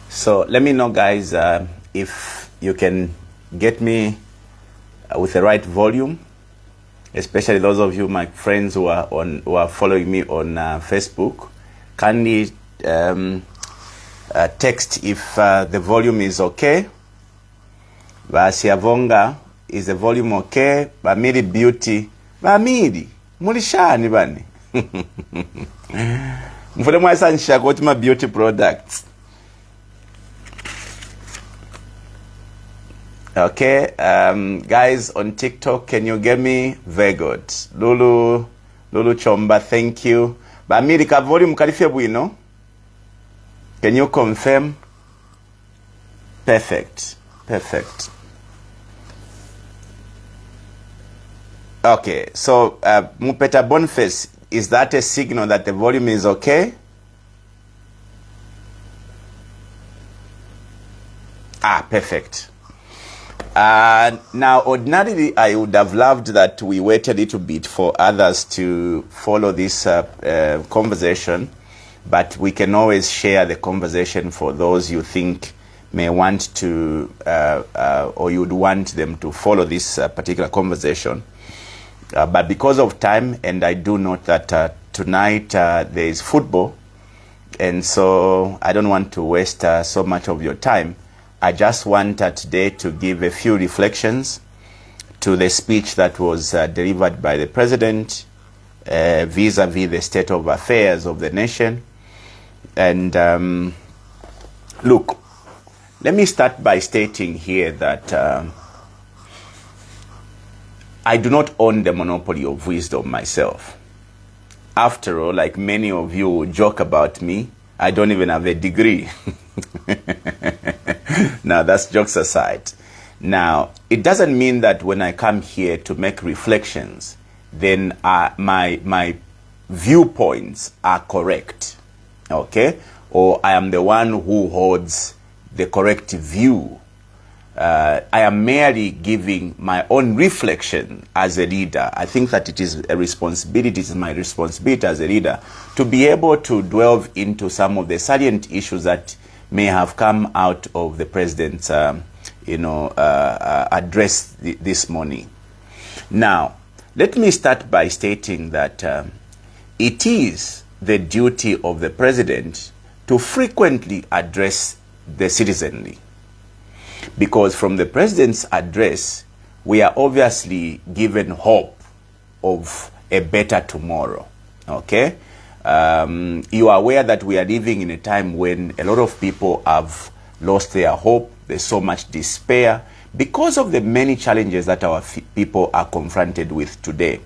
So let me know, guys, if you can get me with the right volume, especially those of you, my friends who are following me on Facebook. Kindly text if the volume is okay. Basiavonga, is the volume okay? Bamiri Beauty, Bamiri mulishani bani. Mfule mwasanisha kwa my beauty products. Okay, guys on TikTok, can you get me? Very good. Lulu Chomba, thank you. Bamiri ka volume kalifia bwino? Can you confirm? Perfect. Okay, so Mupeta Boniface, is that a signal that the volume is okay? Perfect. Now, ordinarily, I would have loved that we wait a little bit for others to follow this conversation, but we can always share the conversation for those you think may want to, or you'd want them to follow this particular conversation. But because of time, and I do note that tonight there is football, and so I don't want to waste so much of your time. I just wanted today to give a few reflections to the speech that was delivered by the president vis-a-vis the state of affairs of the nation. And look, let me start by stating here that I do not own the monopoly of wisdom myself. After all, like many of you joke about me, I don't even have a degree. Now, that's jokes aside. Now, it doesn't mean that when I come here to make reflections, then my viewpoints are correct, okay? Or I am the one who holds the correct view. I am merely giving my own reflection as a leader. I think that it is a responsibility, it is my responsibility as a leader to be able to delve into some of the salient issues that may have come out of the president's, address this morning. Now, let me start by stating that it is the duty of the president to frequently address the citizenry. Because from the president's address, we are obviously given hope of a better tomorrow, okay? You are aware that we are living in a time when a lot of people have lost their hope. There's so much despair because of the many challenges that our people are confronted with today.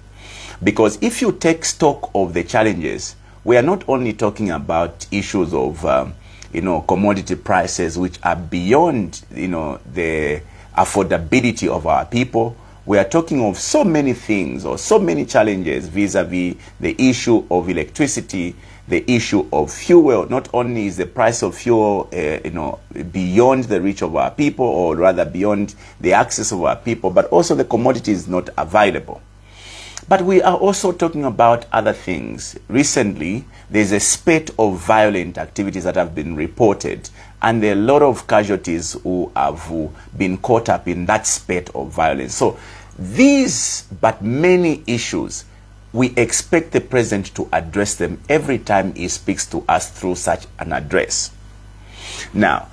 Because if you take stock of the challenges, we are not only talking about issues of commodity prices, which are beyond, the affordability of our people. We are talking of so many things or so many challenges vis-a-vis the issue of electricity, the issue of fuel. Not only is the price of fuel, beyond the reach of our people, or rather beyond the access of our people, but also the commodity is not available. But we are also talking about other things. Recently, there's a spate of violent activities that have been reported, and there are a lot of casualties who have been caught up in that spate of violence. So these, but many issues, we expect the president to address them every time he speaks to us through such an address. Now,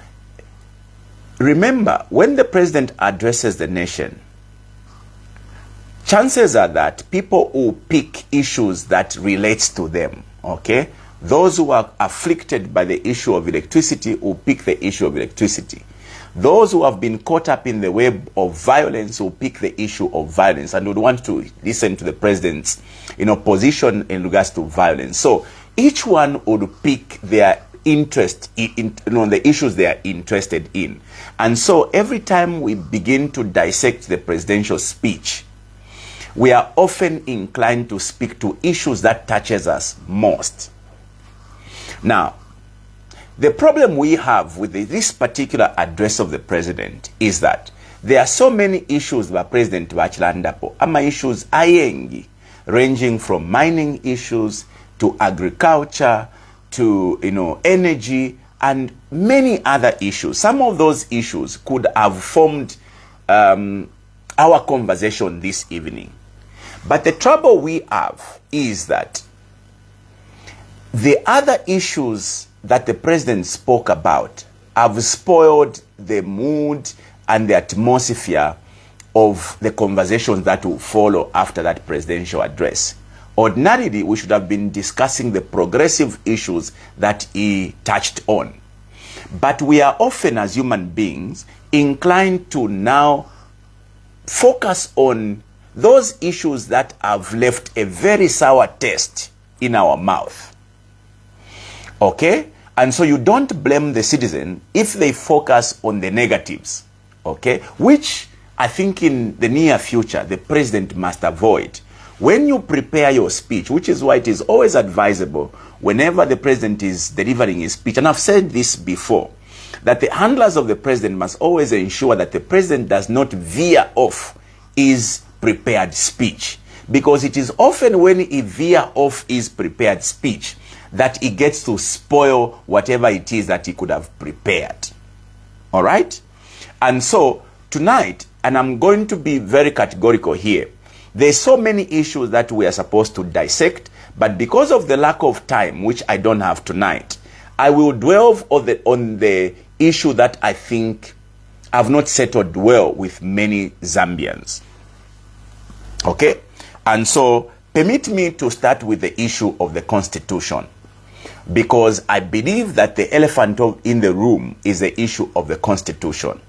remember, when the president addresses the nation, chances are that people will pick issues that relates to them, okay? Those who are afflicted by the issue of electricity will pick the issue of electricity. Those who have been caught up in the web of violence will pick the issue of violence and would want to listen to the president's position in regards to violence. So each one would pick their interest in the issues they are interested in. And so every time we begin to dissect the presidential speech, we are often inclined to speak to issues that touches us most. Now, the problem we have with this particular address of the president is that there are so many issues that President Bachilandapo, ama issues ayengi, ranging from mining issues to agriculture to energy and many other issues. Some of those issues could have formed our conversation this evening. But the trouble we have is that the other issues that the president spoke about have spoiled the mood and the atmosphere of the conversations that will follow after that presidential address. Ordinarily, we should have been discussing the progressive issues that he touched on. But we are often, as human beings, inclined to now focus on those issues that have left a very sour taste in our mouth. Okay? And so you don't blame the citizen if they focus on the negatives. Okay? Which I think in the near future, the president must avoid. When you prepare your speech, which is why it is always advisable whenever the president is delivering his speech, and I've said this before, that the handlers of the president must always ensure that the president does not veer off his prepared speech. Because it is often when he veer off his prepared speech that he gets to spoil whatever it is that he could have prepared. All right? And so tonight, and I'm going to be very categorical here, there's so many issues that we are supposed to dissect, but because of the lack of time, which I don't have tonight, I will dwell on the issue that I think have not settled well with many Zambians. Okay? And so permit me to start with the issue of the Constitution, because I believe that the elephant in the room is the issue of the Constitution.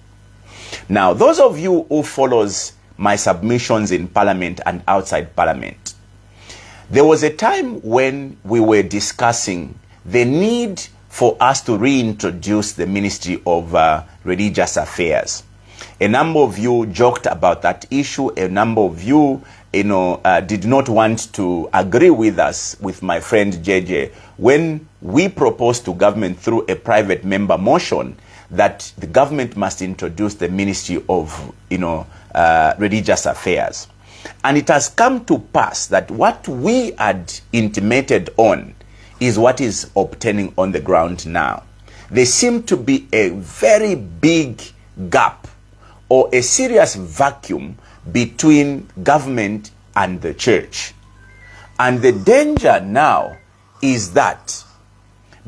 Now, those of you who follows my submissions in Parliament and outside Parliament, there was a time when we were discussing the need for us to reintroduce the Ministry of Religious Affairs. A number of you joked about that issue. A number of you, did not want to agree with us, with my friend JJ, when we proposed to government through a private member motion that the government must introduce the Ministry of, Religious Affairs. And it has come to pass that what we had intimated on is what is obtaining on the ground now. There seemed to be a very big gap or a serious vacuum between government and the church. And the danger now is that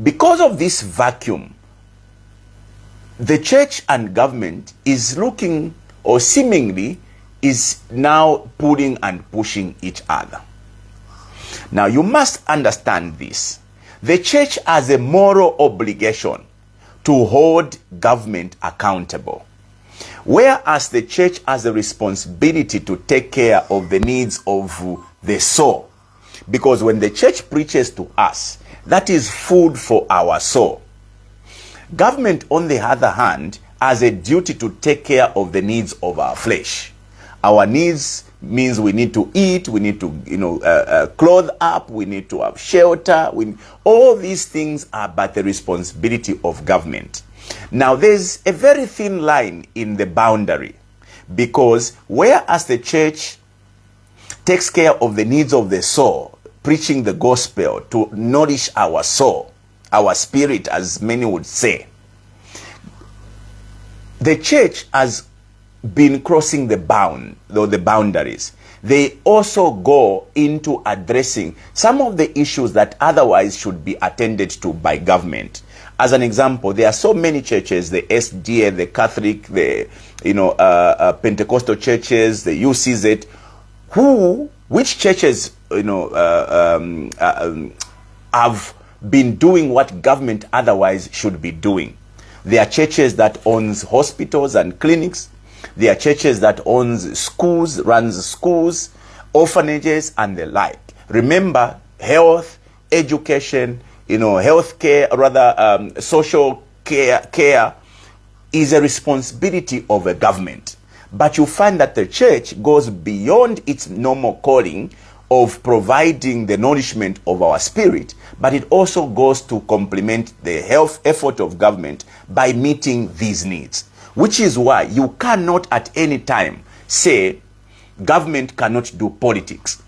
because of this vacuum, the church and government is looking, or seemingly is now pulling and pushing each other. Now you must understand this. The church has a moral obligation to hold government accountable, whereas the church has a responsibility to take care of the needs of the soul. Because when the church preaches to us, that is food for our soul. Government, on the other hand, has a duty to take care of the needs of our flesh. Our needs means we need to eat, we need to clothe up, we need to have shelter. All these things are but the responsibility of government. Now there's a very thin line in the boundary, because whereas the church takes care of the needs of the soul, preaching the gospel to nourish our soul, our spirit, as many would say, the church has been crossing the boundaries. They also go into addressing some of the issues that otherwise should be attended to by government. As an example, there are so many churches, the SDA, the Catholic, the Pentecostal churches, the UCZ, which churches, have been doing what government otherwise should be doing. There are churches that owns hospitals and clinics. There are churches that owns schools, runs schools, orphanages, and the like. Remember, health, education, health care, rather social care is a responsibility of a government. But you find that the church goes beyond its normal calling of providing the nourishment of our spirit, but it also goes to complement the health effort of government by meeting these needs. Which is why you cannot at any time say government cannot do politics.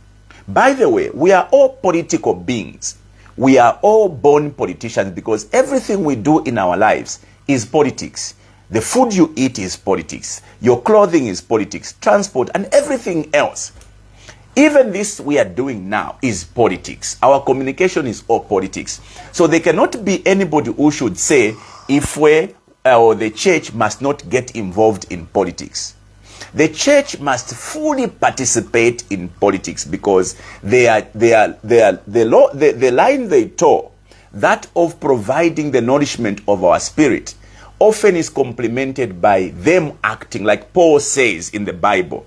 By the way, we are all political beings. We are all born politicians because everything we do in our lives is politics. The food you eat is politics. Your clothing is politics. Transport and everything else. Even this we are doing now is politics. Our communication is all politics. So there cannot be anybody who should say if we or the church must not get involved in politics. The church must fully participate in politics because the line they toe, that of providing the nourishment of our spirit, often is complemented by them acting like Paul says in the Bible.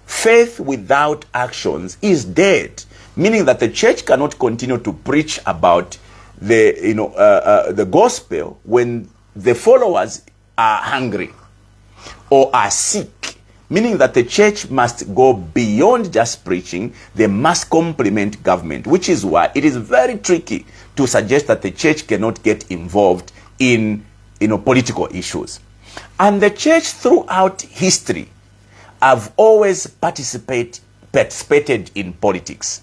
Faith without actions is dead, meaning that the church cannot continue to preach about the gospel when the followers are hungry or are sick, meaning that the church must go beyond just preaching. They must complement government, which is why it is very tricky to suggest that the church cannot get involved in political issues. And the church throughout history have always participated in politics.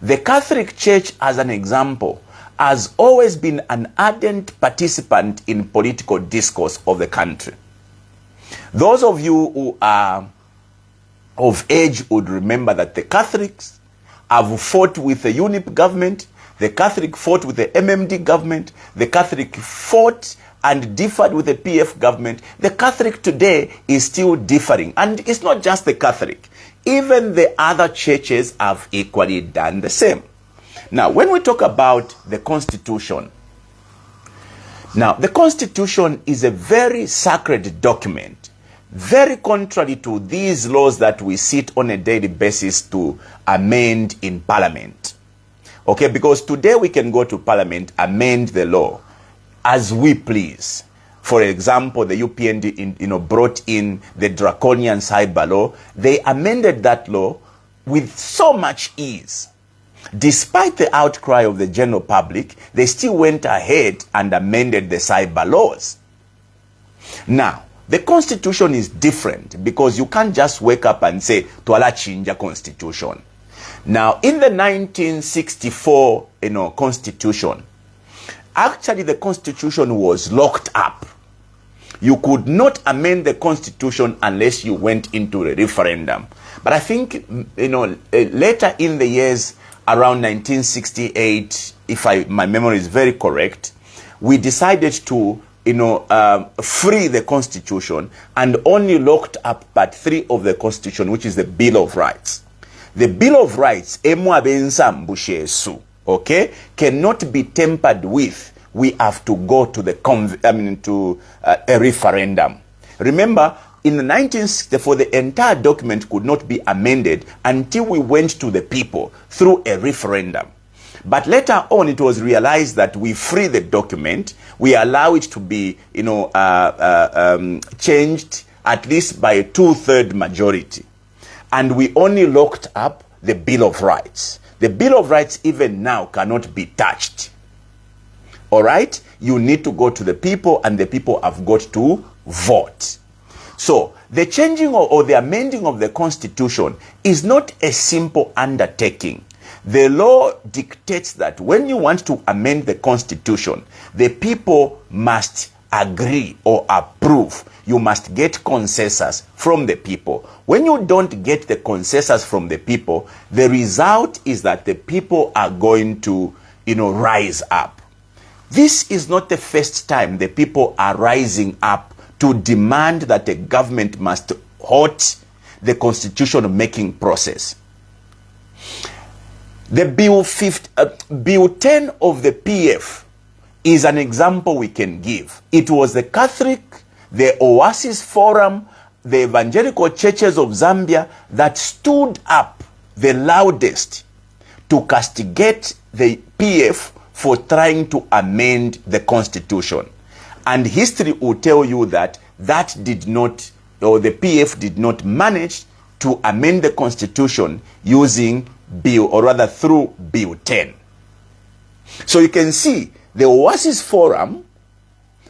The Catholic Church, as an example, has always been an ardent participant in political discourse of the country. Those of you who are of age would remember that the Catholics have fought with the UNIP government, the Catholic fought with the MMD government, the Catholic fought and differed with the PF government. The Catholic today is still differing. And it's not just the Catholic. Even the other churches have equally done the same. Now, when we talk about the Constitution, now the Constitution is a very sacred document, very contrary to these laws that we sit on a daily basis to amend in Parliament. Okay, because today we can go to Parliament, amend the law as we please. For example, the UPND brought in the draconian cyber law. They amended that law with so much ease. Despite the outcry of the general public, they still went ahead and amended the cyber laws. Now, the Constitution is different because you can't just wake up and say, Twala chinja Constitution. Now, in the 1964 Constitution, actually the Constitution was locked up. You could not amend the Constitution unless you went into a referendum. But I think, later in the years, around 1968, if my memory is very correct, we decided to, free the Constitution and only locked up Part 3 of the Constitution, which is the Bill of Rights. The Bill of Rights, okay, cannot be tampered with. We have to go to a referendum. Remember, in the 1964, the entire document could not be amended until we went to the people through a referendum. But later on, it was realized that we free the document, we allow it to be, changed at least by a 2/3 majority. And we only locked up the Bill of Rights. The Bill of Rights even now cannot be touched. All right? You need to go to the people, and the people have got to vote. So the changing or the amending of the Constitution is not a simple undertaking. The law dictates that when you want to amend the Constitution, the people must agree or approve. You must get consensus from the people. When you don't get the consensus from the people, the result is that the people are going to, rise up. This is not the first time the people are rising up to demand that the government must halt the constitution making process. The Bill 10 of the PF is an example we can give. It was the Catholic, the Oasis Forum, the evangelical churches of Zambia that stood up the loudest to castigate the PF for trying to amend the constitution. And history will tell you that that did not, or the PF did not manage to amend the constitution using Bill, or rather through Bill 10. So you can see the Oasis Forum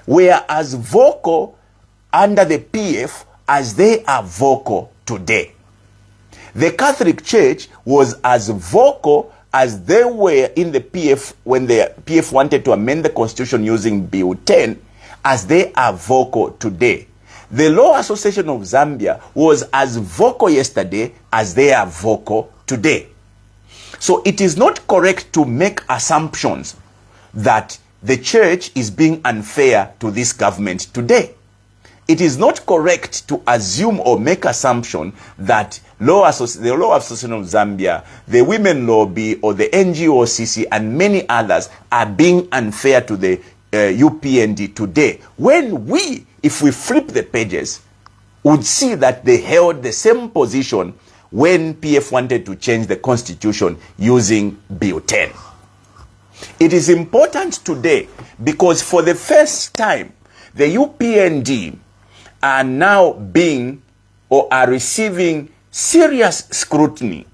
were as vocal under the PF as they are vocal today. The Catholic Church was as vocal as they were in the PF when the PF wanted to amend the constitution using Bill 10 as they are vocal today. The Law Association of Zambia was as vocal yesterday as they are vocal today. So it is not correct to make assumptions that the church is being unfair to this government today. It is not correct to assume or make assumption that the Law Association of Zambia, the Women Lobby, or the NGOCC, and many others are being unfair to the UPND today. When we, if we flip the pages, would see that they held the same position when PF wanted to change the constitution using Bill 10. It is important today because for the first time, the UPND are now being or are receiving serious scrutiny.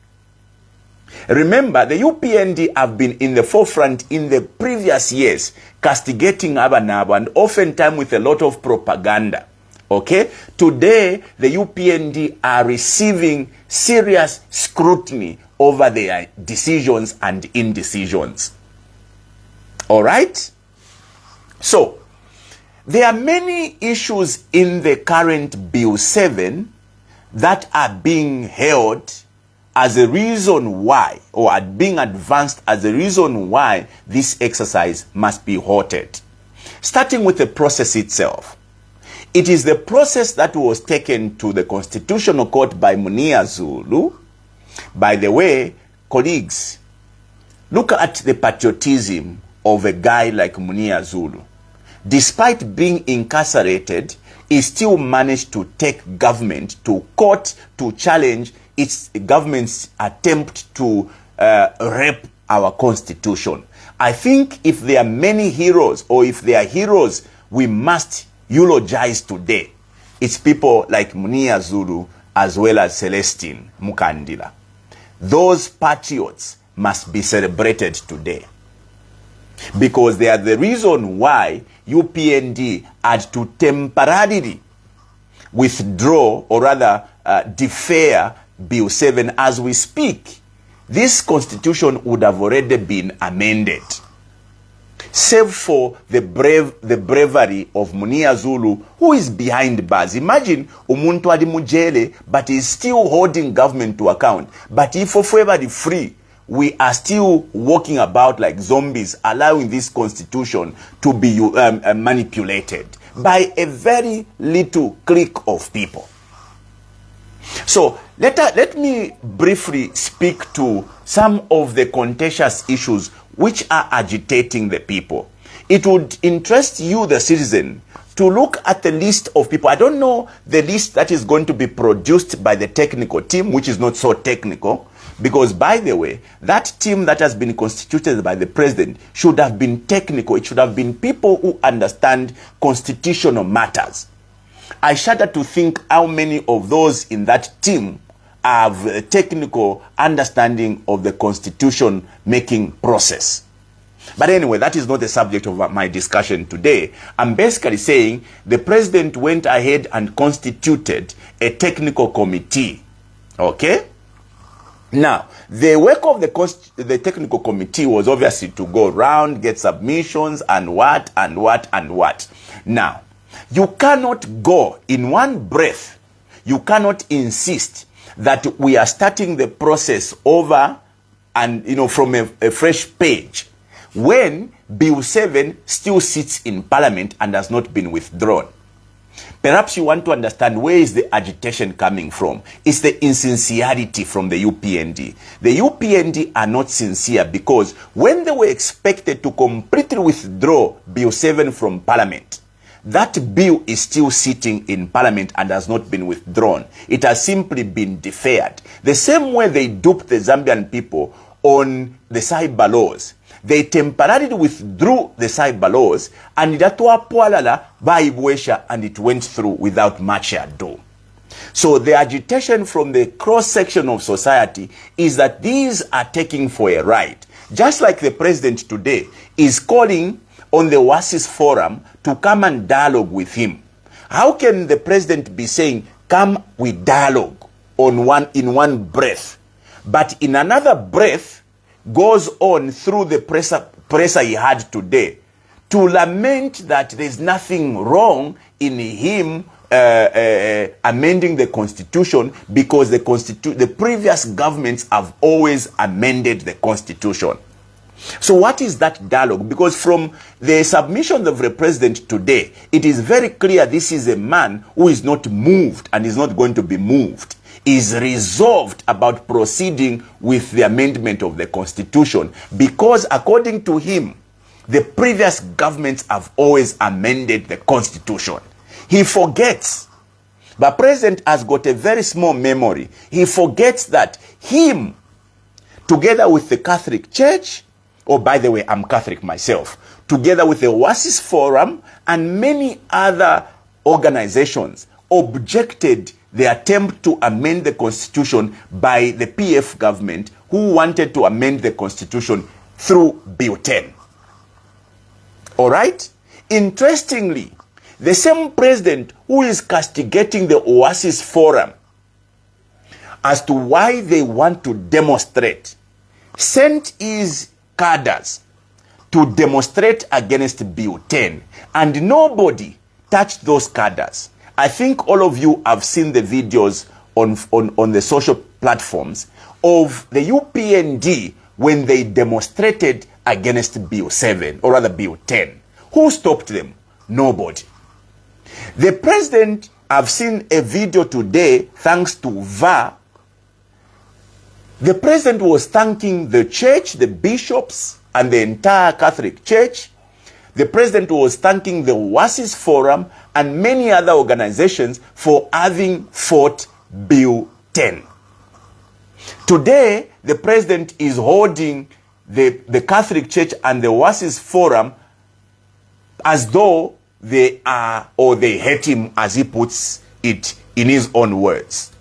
Remember, the UPND have been in the forefront in the previous years, castigating Abanabo, and oftentimes with a lot of propaganda. Okay? Today, the UPND are receiving serious scrutiny over their decisions and indecisions. All right? So, there are many issues in the current Bill 7 that are being held as a reason why, or are being advanced as a reason why this exercise must be halted. Starting with the process itself. It is the process that was taken to the Constitutional Court by Munia Zulu. By the way, colleagues, look at the patriotism of a guy like Munia Zulu. Despite being incarcerated, he still managed to take government to court to challenge its government's attempt to rape our constitution. I think if there are many heroes, or if there are heroes we must eulogize today, it's people like Munia Zulu as well as Celestine Mukandila. Those patriots must be celebrated today, because they are the reason why UPND had to temporarily withdraw, or rather defer Bill 7 as we speak. This constitution would have already been amended, save for the bravery of Munia Zulu, who is behind bars. Imagine umuntu ali mujele, but is still holding government to account. But if everybody free, we are still walking about like zombies, allowing this constitution to be manipulated by a very little clique of people. So let me briefly speak to some of the contentious issues which are agitating the people. It would interest you, the citizen, to look at the list of people. I don't know the list that is going to be produced by the technical team, which is not so technical, because, by the way, that team that has been constituted by the president should have been technical. It should have been people who understand constitutional matters. I shudder to think how many of those in that team have a technical understanding of the constitution-making process. But anyway, that is not the subject of my discussion today. I'm basically saying the president went ahead and constituted a technical committee. Okay? Now, the work of the technical committee was obviously to go around, get submissions, and what. Now, you cannot go in one breath. You cannot insist that we are starting the process over and, from a fresh page, when Bill 7 still sits in Parliament and has not been withdrawn. Perhaps you want to understand where is the agitation coming from. It's the insincerity from the UPND. The UPND are not sincere because when they were expected to completely withdraw Bill 7 from Parliament, that bill is still sitting in Parliament and has not been withdrawn. It has simply been deferred. The same way they duped the Zambian people on the cyber laws. They temporarily withdrew the cyber laws and it went through without much ado. So the agitation from the cross-section of society is that these are taking for a ride. Just like the president today is calling on the WASIS forum to come and dialogue with him. How can the president be saying, come with dialogue in one breath, but in another breath goes on through the presser he had today to lament that there's nothing wrong in him amending the constitution because the previous governments have always amended the constitution. So what is that dialogue? Because from the submission of the president today, it is very clear this is a man who is not moved and is not going to be moved. Is resolved about proceeding with the amendment of the constitution because according to him, the previous governments have always amended the constitution. He forgets. The president has got a very small memory. He forgets that him, together with the Catholic Church, oh, by the way, I'm Catholic myself, together with the WASIS Forum and many other organizations, objected the attempt to amend the constitution by the PF government who wanted to amend the constitution through Bill 10. All right? Interestingly, the same president who is castigating the WASIS Forum as to why they want to demonstrate sent his cadres to demonstrate against Bill 10, and nobody touched those cadres. I think all of you have seen the videos on the social platforms of the UPND when they demonstrated against Bill 7, or rather Bill 10. Who stopped them? Nobody. The president, I've seen a video today, thanks to VA. The president was thanking the church, the bishops, and the entire Catholic Church. The president was thanking the WASIS Forum and many other organizations for having fought Bill 10. Today, the president is holding the Catholic Church and the WASIS Forum as though they are, or they hate him, as he puts it in his own words.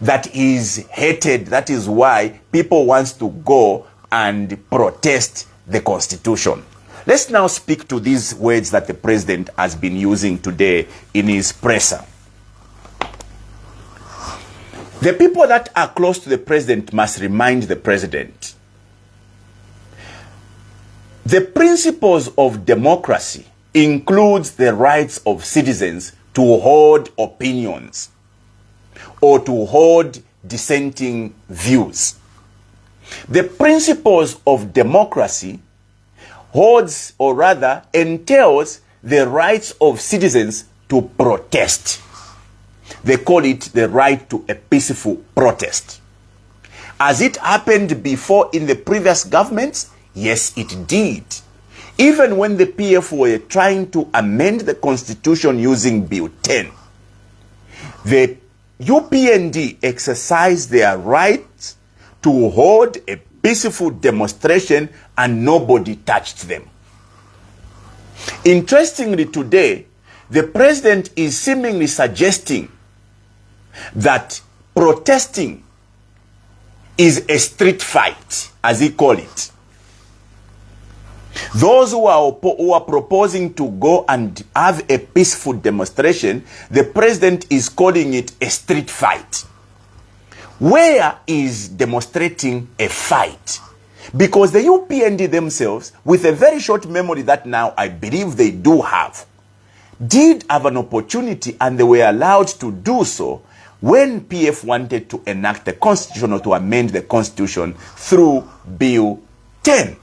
That is hated. That is why people want to go and protest the constitution. Let's now speak to these words that the president has been using today in his presser. The people that are close to the president must remind the president. The principles of democracy includes the rights of citizens to hold opinions or to hold dissenting views. The principles of democracy holds, or rather entails, the rights of citizens to protest. They call it the right to a peaceful protest. As it happened before in the previous governments, yes, it did. Even when the PF were trying to amend the constitution using Bill 10, the UPND exercised their right to hold a peaceful demonstration and nobody touched them. Interestingly, today, the president is seemingly suggesting that protesting is a street fight, as he called it. Those who are proposing to go and have a peaceful demonstration, the president is calling it a street fight. Where is demonstrating a fight? Because the UPND themselves, with a very short memory that now I believe they do have, did have an opportunity and they were allowed to do so when PF wanted to enact the constitution or to amend the constitution through Bill 10.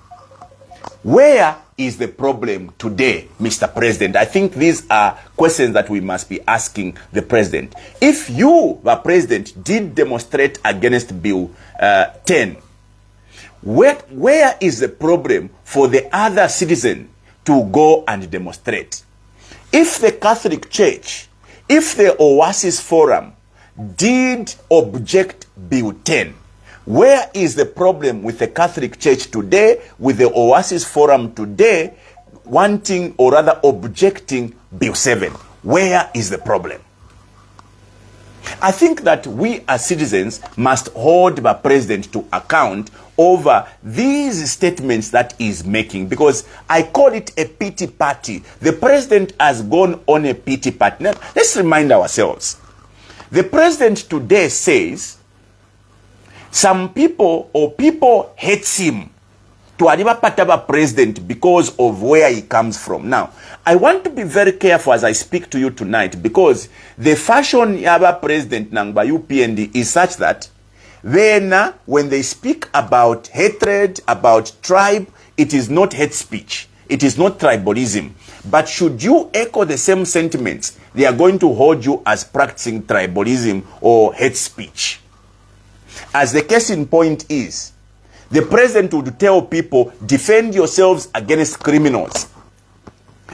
Where is the problem today, Mr. President? I think these are questions that we must be asking the President. If you, the President, did demonstrate against Bill 10, where is the problem for the other citizen to go and demonstrate? If the Catholic Church, if the Oasis Forum did object Bill 10, where is the problem with the Catholic Church today, with the Oasis Forum today, wanting or rather objecting Bill 7? Where is the problem? I think that we as citizens must hold the President to account over these statements that he's making, because I call it a pity party. The President has gone on a pity party. Now, let's remind ourselves. The President today says some people or people hates him to Adiba Pataba President because of where he comes from. Now, I want to be very careful as I speak to you tonight, because the fashion Yaba President Nangba UPND is such that then when they speak about hatred, about tribe, it is not hate speech. It is not tribalism. But should you echo the same sentiments, they are going to hold you as practicing tribalism or hate speech. As the case in point is, the President would tell people, defend yourselves against criminals.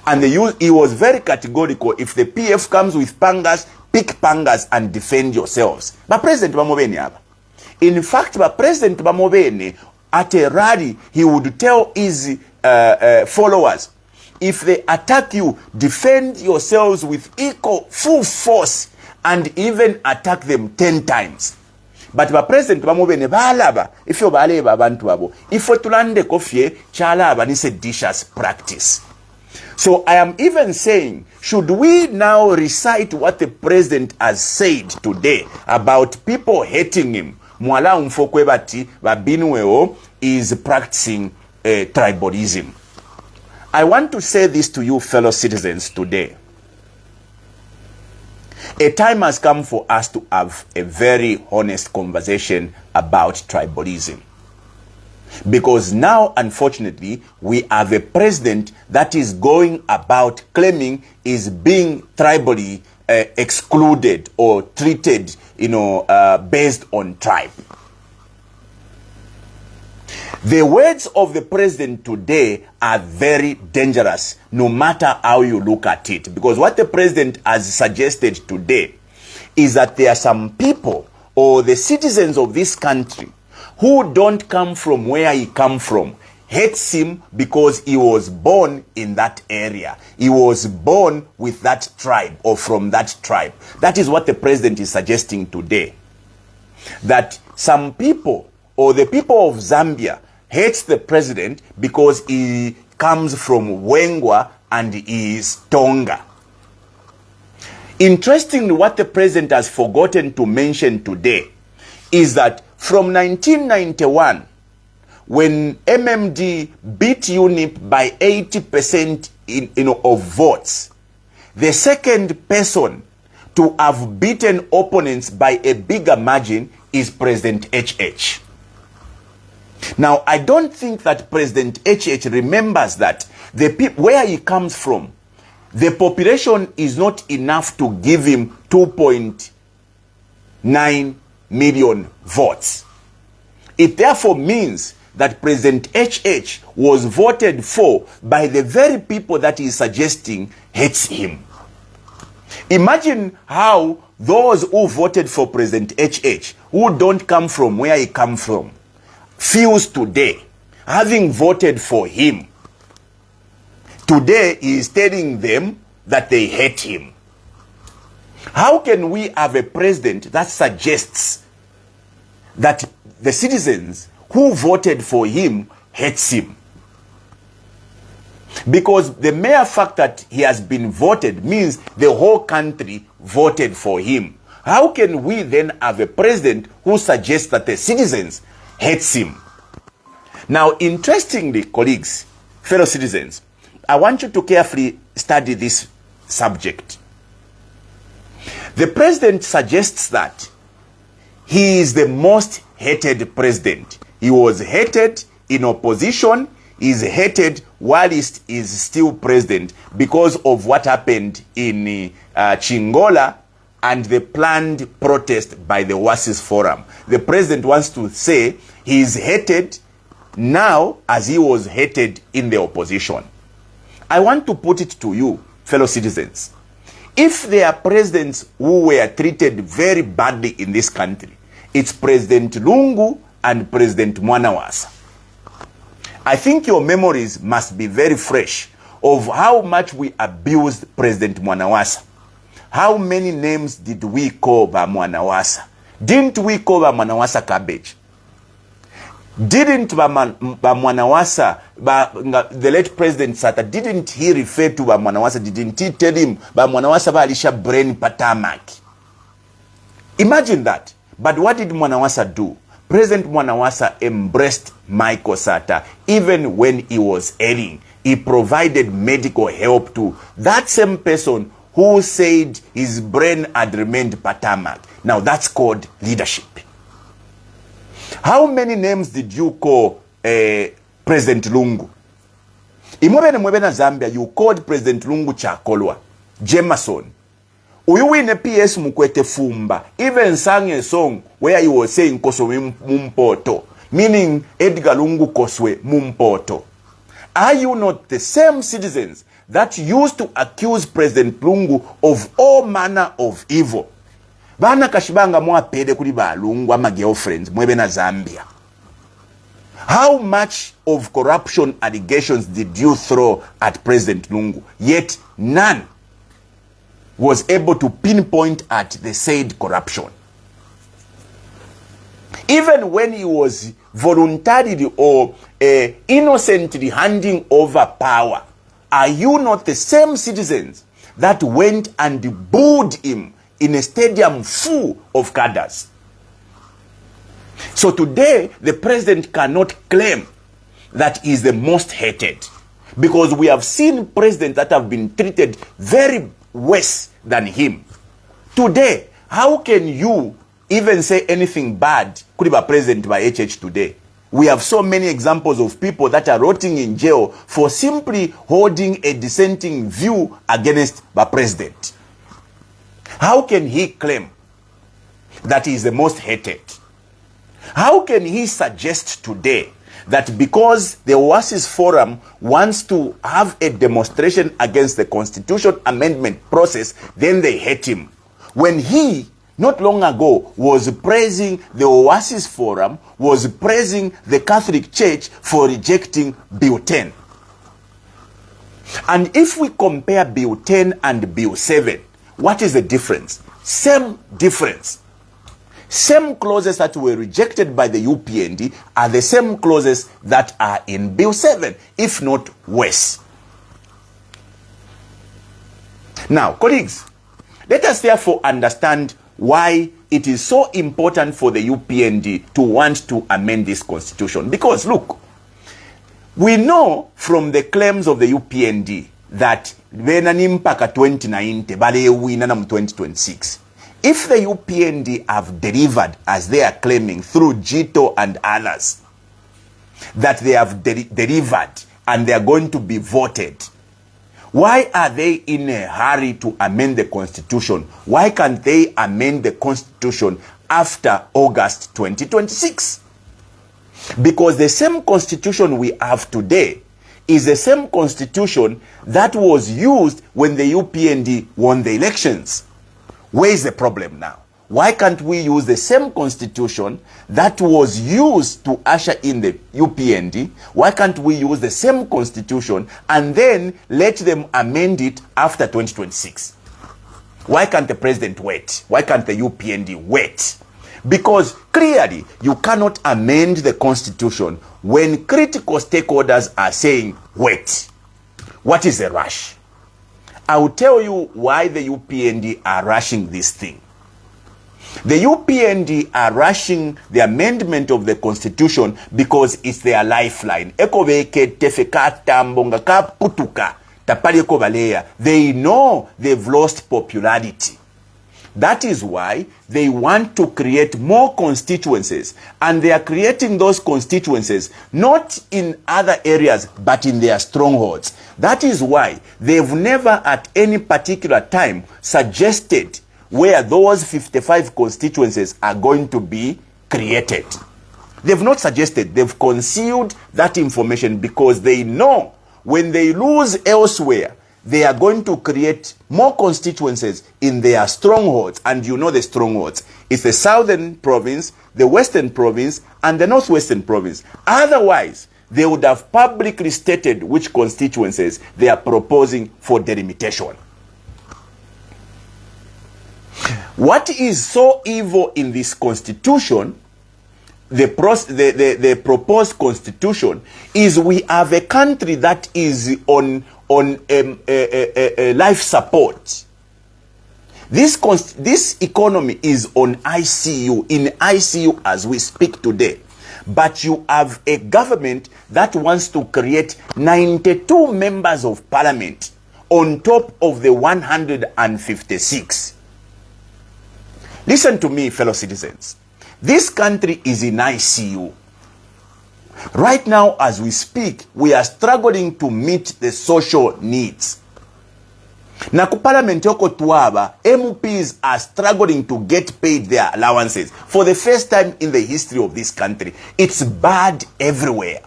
And he was very categorical. If the PF comes with pangas, pick pangas and defend yourselves. But President Bamobeni, in fact, President Bamobeni, at a rally, he would tell his followers, if they attack you, defend yourselves with equal full force and even attack them 10 times. But the President bamubene balaba if you baleba abantu abo if tulande kofie chalaba ni seditious practice. So I am even saying, should we now recite what the President has said today about people hating him? Mwala umfokwe bati babinweo is practicing tribalism. I want to say this to you, fellow citizens, today. A time has come for us to have a very honest conversation about tribalism. Because now, unfortunately, we have a president that is going about claiming is being tribally excluded or treated, based on tribe. The words of the president today are very dangerous, no matter how you look at it. Because what the president has suggested today is that there are some people or the citizens of this country who don't come from where he come from, hates him because he was born in that area. He was born with that tribe or from that tribe. That is what the president is suggesting today. That some people or the people of Zambia hates the president because he comes from Wengwa and he is Tonga. Interestingly, what the president has forgotten to mention today is that from 1991, when MMD beat UNIP by 80% of votes, the second person to have beaten opponents by a bigger margin is President HH. Now, I don't think that President HH remembers that where he comes from, the population is not enough to give him 2.9 million votes. It therefore means that President HH was voted for by the very people that he is suggesting hates him. Imagine how those who voted for President HH, who don't come from where he come from, feels today, having voted for him. Today he is telling them that they hate him. How can we have a president that suggests that the citizens who voted for him hates him? Because the mere fact that he has been voted means the whole country voted for him. How can we then have a president who suggests that the citizens hates him? Now, interestingly, colleagues, fellow citizens, I want you to carefully study this subject. The president suggests that he is the most hated president. He was hated in opposition, is hated while he is still president because of what happened in Chingola and the planned protest by the WASIS Forum. The president wants to say he is hated now as he was hated in the opposition. I want to put it to you, fellow citizens. If there are presidents who were treated very badly in this country, it's President Lungu and President Mwanawasa. I think your memories must be very fresh of how much we abused President Mwanawasa. How many names did we call by Mwanawasa? Didn't we call by Mwanawasa cabbage? Didn't Mwanawasa, the late President Sata, didn't he refer to Mwanawasa? Didn't he tell him Mwanawasa alisha brain patamaki? Imagine that. But what did Mwanawasa do? President Mwanawasa embraced Michael Sata even when he was ailing. He provided medical help to that same person who said his brain had remained patamaki. Now that's called leadership. How many names did you call President Lungu? Imwebena Zambia, you called President Lungu Chakolwa, Jameson. You win a PS Mukwete Fumba, even sang a song where he was saying Koswe Mumpoto, meaning Edgar Lungu Koswe Mumpoto. Are you not the same citizens that used to accuse President Lungu of all manner of evil? Bana kashibanga mwa pede kuli ba Lungu ama girlfriends mwebena Zambia. How much of corruption allegations did you throw at President Lungu? Yet none was able to pinpoint at the said corruption. Even when he was voluntarily or innocently handing over power, are you not the same citizens that went and booed him in a stadium full of cadres? So today, the president cannot claim that he is the most hated, because we have seen presidents that have been treated very worse than him. Today, how can you even say anything bad could be president by HH today? We have so many examples of people that are rotting in jail for simply holding a dissenting view against the president. How can he claim that he is the most hated? How can he suggest today that because the WASIS Forum wants to have a demonstration against the Constitution Amendment process, then they hate him, when he not long ago was praising the WASIS Forum, was praising the Catholic Church for rejecting Bill 10? And if we compare Bill 10 and Bill 7, what is the difference? Same difference. Same clauses that were rejected by the UPND are the same clauses that are in Bill 7, if not worse. Now, colleagues, let us therefore understand why it is so important for the UPND to want to amend this constitution. Because, look, we know from the claims of the UPND that Venanimpaka 2019, Bale Winanam 2026. If the UPND have delivered, as they are claiming through Gito and others, that they have delivered and they are going to be voted, why are they in a hurry to amend the constitution? Why can't they amend the constitution after August 2026? Because the same constitution we have today is the same constitution that was used when the UPND won the elections. Where is the problem now? Why can't we use the same constitution that was used to usher in the UPND? Why can't we use the same constitution and then let them amend it after 2026? Why can't the president wait? Why can't the UPND wait? Because clearly you cannot amend the constitution when critical stakeholders are saying wait. What is the rush? I will tell you why the UPND are rushing this thing. The UPND are rushing the amendment of the constitution because it's their lifeline. They know they've lost popularity. That is why they want to create more constituencies, and they are creating those constituencies not in other areas but in their strongholds. That is why they've never at any particular time suggested where those 55 constituencies are going to be created. They've not suggested, they've concealed that information because they know when they lose elsewhere, they are going to create more constituencies in their strongholds. And you know the strongholds. It's the southern province, the western province, and the northwestern province. Otherwise, they would have publicly stated which constituencies they are proposing for delimitation. What is so evil in this constitution, the proposed constitution, is we have a country that is on life support. This economy is on ICU, in ICU as we speak today. But you have a government that wants to create 92 members of parliament on top of the 156. Listen to me, fellow citizens. This country is in ICU. Right now, as we speak, we are struggling to meet the social needs. Na ku parliament yoko tuaba, MPs are struggling to get paid their allowances for the first time in the history of this country. It's bad everywhere.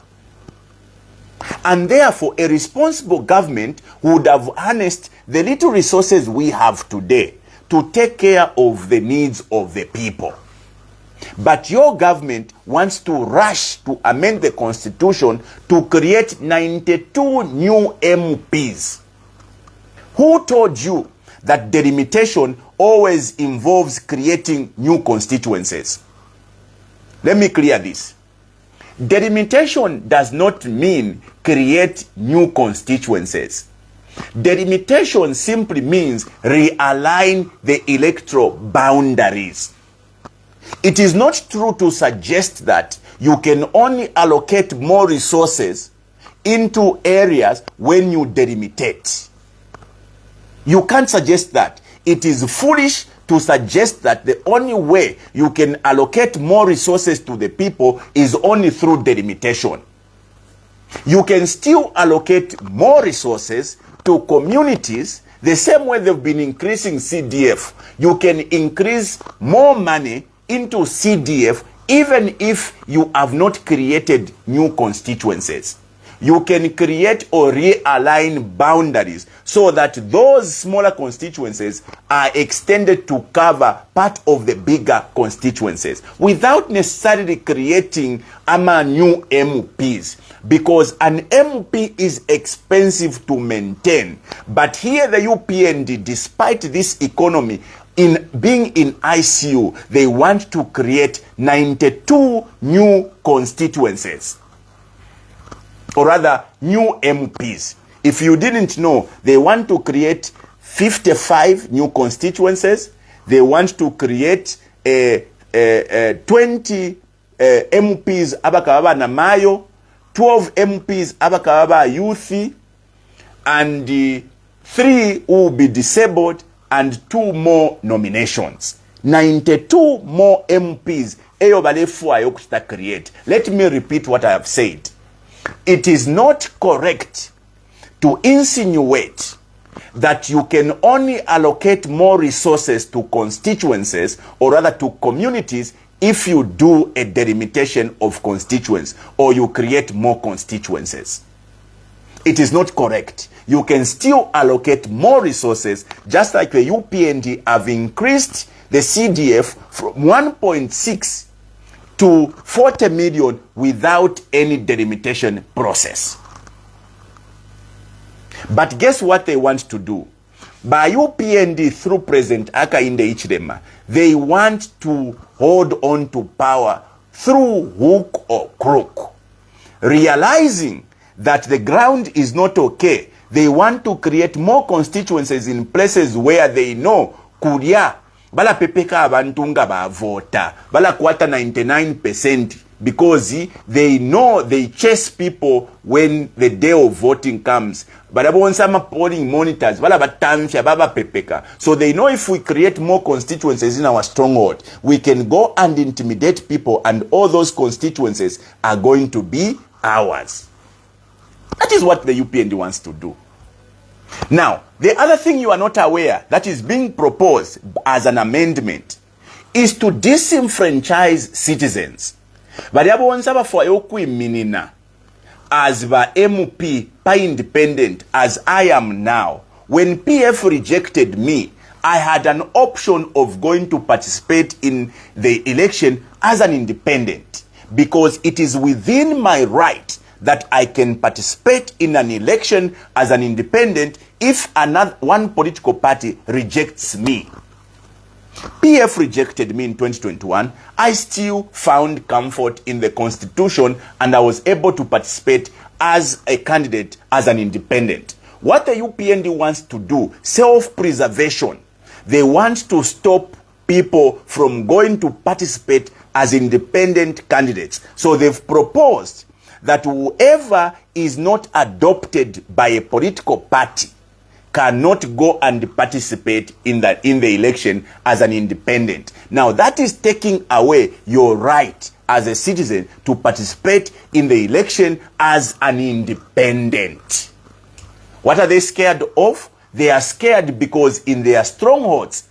And therefore, a responsible government would have harnessed the little resources we have today to take care of the needs of the people. But your government wants to rush to amend the constitution to create 92 new MPs. Who told you that delimitation always involves creating new constituencies? Let me clear this. Delimitation does not mean create new constituencies. Delimitation simply means realign the electoral boundaries. It is not true to suggest that you can only allocate more resources into areas when you delimitate. You can't suggest that. It is foolish to suggest that the only way you can allocate more resources to the people is only through delimitation. You can still allocate more resources to communities the same way they've been increasing CDF. You can increase more money into CDF even if you have not created new constituencies. You can create or realign boundaries so that those smaller constituencies are extended to cover part of the bigger constituencies without necessarily creating new MPs, because an MP is expensive to maintain. But here the UPND, despite this economy in being in ICU, they want to create 92 new constituencies. Or rather, new MPs. If you didn't know, they want to create 55 new constituencies. They want to create 20 MPs abakababa na mayo, 12 MPs abakababa youth, and 3 will be disabled, and 2 more nominations. 92 more MPs. Create. Let me repeat what I have said. It is not correct to insinuate that you can only allocate more resources to constituencies, or rather to communities, if you do a delimitation of constituents or you create more constituencies. It is not correct. You can still allocate more resources, just like the UPND have increased the CDF from 1.6 to 40 million without any delimitation process. But guess what they want to do? By UPND through President Hakainde Hichilema, they want to hold on to power through hook or crook. Realizing that the ground is not okay, they want to create more constituencies in places where they know kuria bala pepeka abantu nga ba vota bala kwata 99% because they know they chase people when the day of voting comes. But some polling monitors, so they know if we create more constituencies in our stronghold, we can go and intimidate people, and all those constituencies are going to be ours. That is what the UPND wants to do. Now, the other thing you are not aware that is being proposed as an amendment is to disenfranchise citizens. But as the MP independent as I am now, when PF rejected me, I had an option of going to participate in the election as an independent, because it is within my right that I can participate in an election as an independent if one political party rejects me. PF rejected me in 2021. I still found comfort in the Constitution, and I was able to participate as a candidate, as an independent. What the UPND wants to do, self-preservation. They want to stop people from going to participate as independent candidates. So they've proposed that whoever is not adopted by a political party cannot go and participate in the election as an independent. Now that is taking away your right as a citizen to participate in the election as an independent. What are they scared of? They are scared because in their strongholds,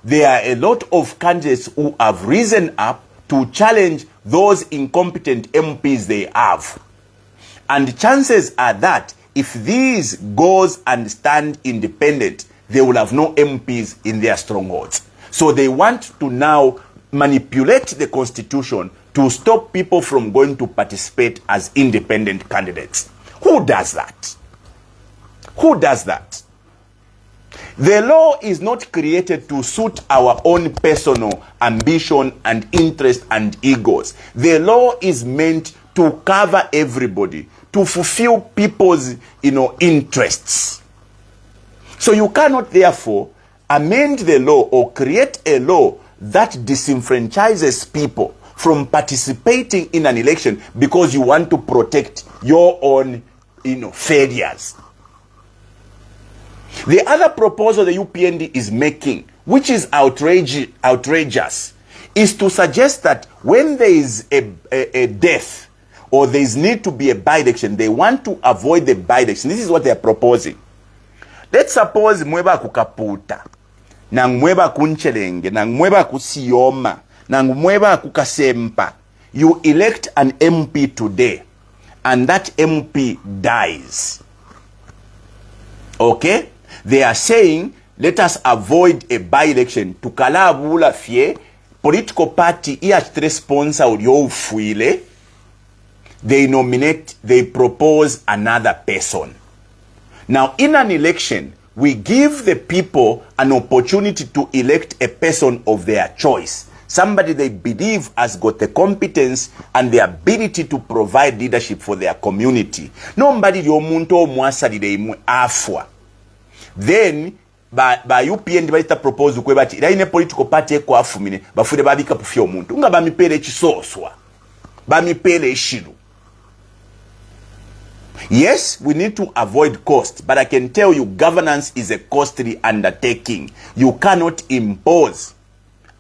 there are a lot of candidates who have risen up to challenge those incompetent MPs they have. And chances are that if these goes and stand independent, they will have no MPs in their strongholds. So they want to now manipulate the Constitution to stop people from going to participate as independent candidates. Who does that? Who does that? The law is not created to suit our own personal ambition and interest and egos. The law is meant to cover everybody, to fulfill people's, interests. So you cannot therefore amend the law or create a law that disenfranchises people from participating in an election because you want to protect your own, failures. The other proposal the UPND is making, which is outrageous, is to suggest that when there is a death or there is need to be a by-election, they want to avoid the by-election. This is what they are proposing. Let's suppose mweba kukaputa, na mweba kunchelenge, na mweba kusiyoma, na mweba kukasempa. You elect an MP today, and that MP dies. Okay? They are saying, let us avoid a by-election. Tukala abula fie, political party iya sponsor ulio ufuile. They propose another person. Now, in an election, we give the people an opportunity to elect a person of their choice. Somebody they believe has got the competence and the ability to provide leadership for their community. Nobody yomuntu omwasalire imwe afwa. Then, by UPND baita propose kwe bati ila ine political party eko afumine bafude babika pufya omuntu nga bamipele chisoswa bamipele eshiru. Yes, we need to avoid cost, but I can tell you governance is a costly undertaking. You cannot impose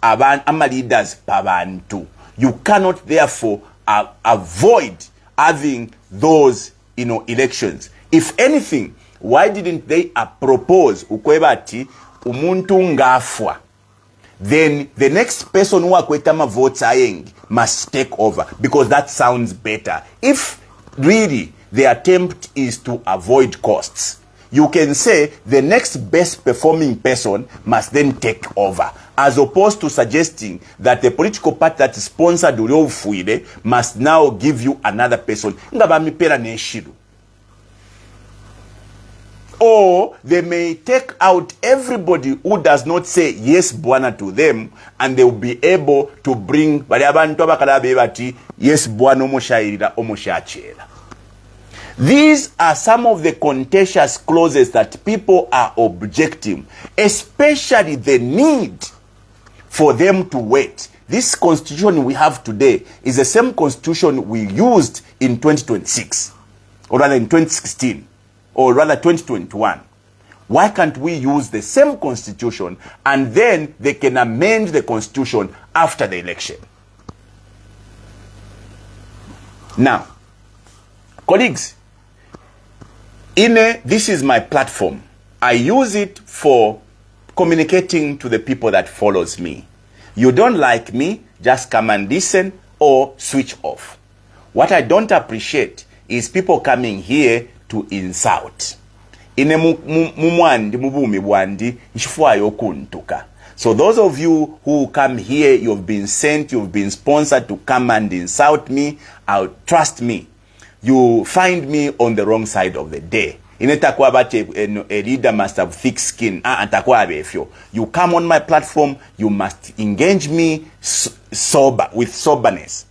ama leaders pabantu. You cannot therefore avoid having those elections. If anything, why didn't they propose ukwebati umuntu ngafwa? Then the next person who akwetama votes ayeng must take over, because that sounds better. If really the attempt is to avoid costs, you can say the next best performing person must then take over, as opposed to suggesting that the political party that is sponsored Fuide must now give you another person. Or they may take out everybody who does not say yes bwana to them, and they will be able to bring yes bwana omoshairira omoshachera. These are some of the contentious clauses that people are objecting, especially the need for them to wait this constitution we have today is the same constitution we used in 2026, or rather in 2016, or rather 2021. Why can't we use the same constitution and then they can amend the constitution after the election? Now, colleagues, this is my platform. I use it for communicating to the people that follows me. You don't like me, just come and listen or switch off. What I don't appreciate is people coming here to insult. So those of you who come here, you've been sent, you've been sponsored to come and insult me. Trust me, you find me on the wrong side of the day. A leader must have thick skin. You come on my platform, you must engage me with soberness.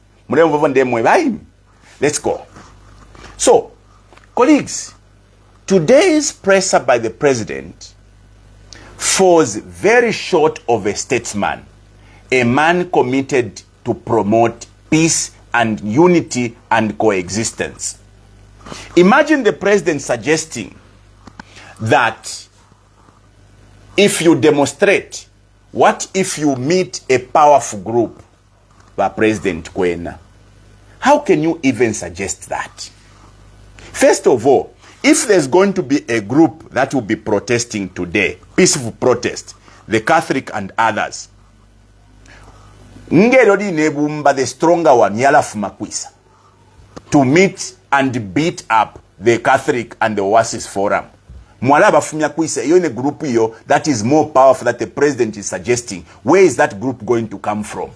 Let's go. So, colleagues, today's presser by the president falls very short of a statesman, a man committed to promote peace and unity and coexistence. Imagine the president suggesting that if you demonstrate, what if you meet a powerful group, the President Kwena? How can you even suggest that? First of all, if there's going to be a group that will be protesting today, peaceful protest, the Catholic and others, the stronger one, Yalafumakwisa, to meet and beat up the Catholic and the Oasis Forum. Mwalaba fumya kwisa, iyo ne group iyo that is more powerful that the president is suggesting. Where is that group going to come from?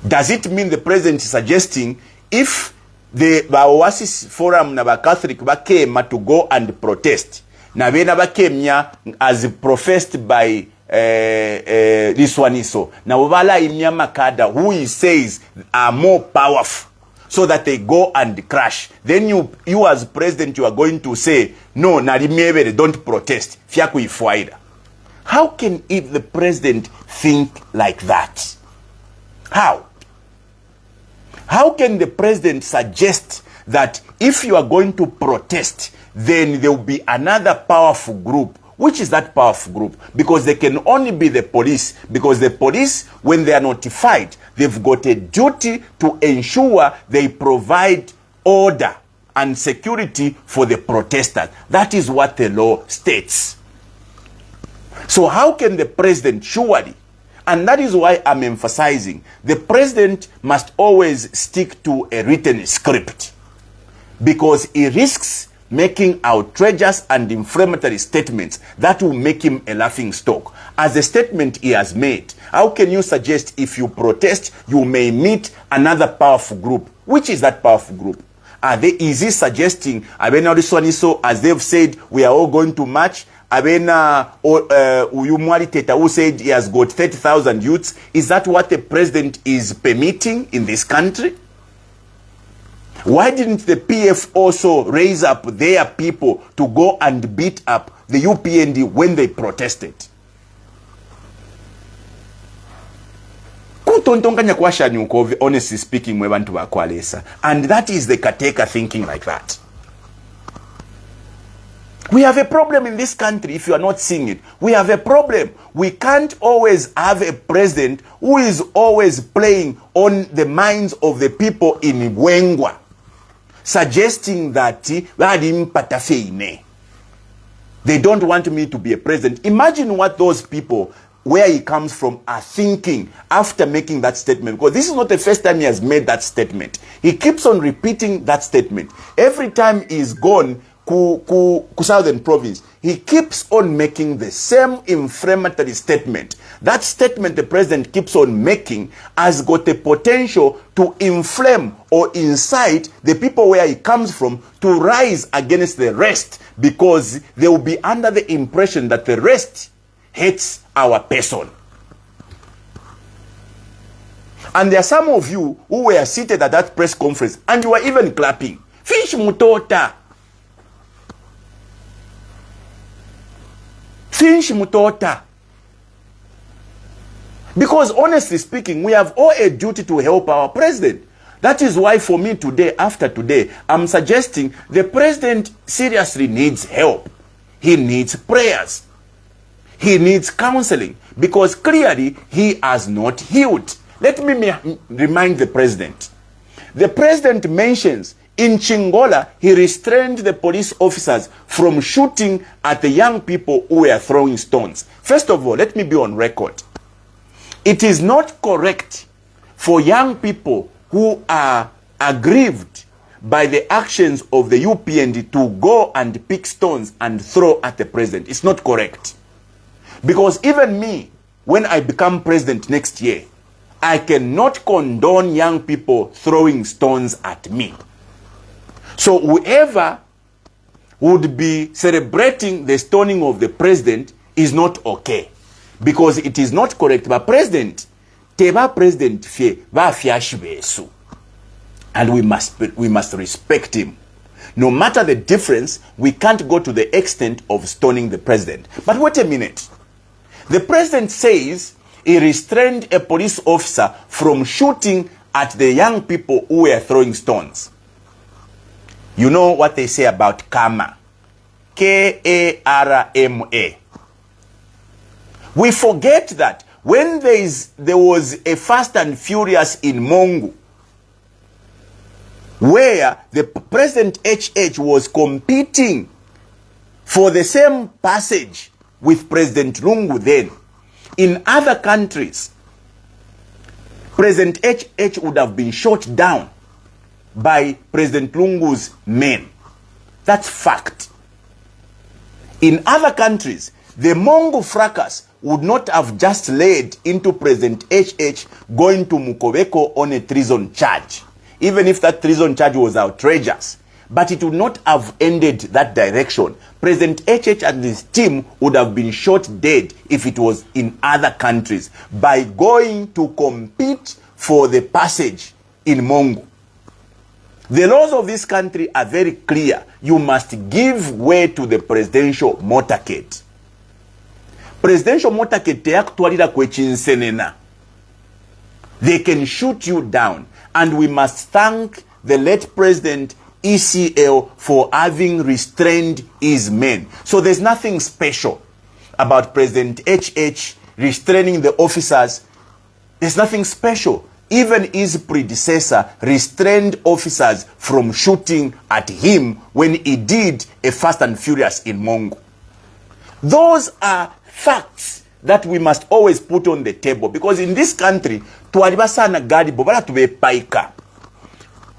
Does it mean the president is suggesting if the Oasis Forum na ba Catholic bakema to go and protest, na bena bakemya as professed by this one iso, na wala imya makada who he says are more powerful, so that they go and crash. Then you as president, you are going to say, no, narimebere, don't protest. How can the president think like that? How? How can the president suggest that if you are going to protest, then there will be another powerful group? Which is that powerful group? Because they can only be the police. Because the police, when they are notified, they've got a duty to ensure they provide order and security for the protesters. That is what the law states. So how can the president surely, and that is why I'm emphasizing, the president must always stick to a written script, because he risks making outrageous and inflammatory statements that will make him a laughing stock. As a statement he has made, how can you suggest if you protest, you may meet another powerful group? Which is that powerful group? Is he suggesting, as they've said, we are all going to march? Uyumwali Teta, who said he has got 30,000 youths. Is that what the president is permitting in this country? Why didn't the PF also raise up their people to go and beat up the UPND when they protested? Honestly speaking, and that is the caretaker thinking like that. We have a problem in this country if you are not seeing it. We have a problem. We can't always have a president who is always playing on the minds of the people in Bwengwa, suggesting that they don't want me to be a president. Imagine what those people, where he comes from, are thinking after making that statement. Because this is not the first time he has made that statement. He keeps on repeating that statement. Every time he's gone to Southern Province, he keeps on making the same inflammatory statement. That statement the president keeps on making has got the potential to inflame or incite the people where he comes from to rise against the rest, because they will be under the impression that the rest hates our person. And there are some of you who were seated at that press conference and you were even clapping. Fish mutota. Fish mutota. Because honestly speaking, we have all a duty to help our president. That is why for me today, after today, I'm suggesting the president seriously needs help. He needs prayers. He needs counseling, because clearly he has not healed. Let me remind the president. The president mentions in Chingola, he restrained the police officers from shooting at the young people who were throwing stones. First of all, let me be on record. It is not correct for young people who are aggrieved by the actions of the UPND to go and pick stones and throw at the president. It's not correct. Because even me, when I become president next year, I cannot condone young people throwing stones at me. So whoever would be celebrating the stoning of the president is not okay. Because it is not correct. But president, teba president fie, ba fiashi besu. And we must respect him. No matter the difference, we can't go to the extent of stoning the president. But wait a minute. The president says he restrained a police officer from shooting at the young people who were throwing stones. You know what they say about karma. K-A-R-M-A. We forget that when there was a Fast and Furious in Mpundu, where the President HH was competing for the same passage with President Lungu then. In other countries, President HH would have been shot down by President Lungu's men. That's fact. In other countries, the Mpundu fracas would not have just led into President HH going to Mukobeko on a treason charge, even if that treason charge was outrageous. But it would not have ended that direction. President HH and his team would have been shot dead if it was in other countries by going to compete for the passage in Mpundu. The laws of this country are very clear. You must give way to the presidential motorcade. Presidential motorcade teyakutwalira kwechinsenena. They can shoot you down. And we must thank the late President ECL for having restrained his men. So there's nothing special about President HH restraining the officers. There's nothing special. Even his predecessor restrained officers from shooting at him when he did a Fast and Furious in Mpundu. Those are facts that we must always put on the table, because in this country,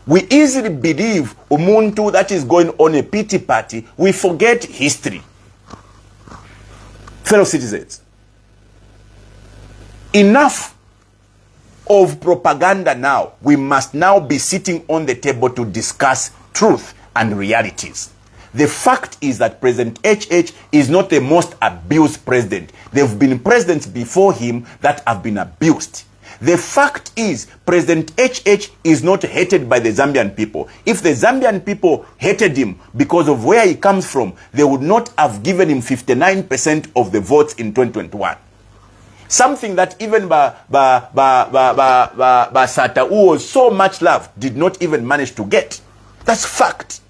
we easily believe umuntu that is going on a pity party. We forget history. Fellow citizens, enough of propaganda now. We must now be sitting on the table to discuss truth and realities. The fact is that President HH is not the most abused president. There have been presidents before him that have been abused. The fact is, President HH is not hated by the Zambian people. If the Zambian people hated him because of where he comes from, they would not have given him 59% of the votes in 2021. Something that even Basata, who was so much loved, did not even manage to get. That's fact.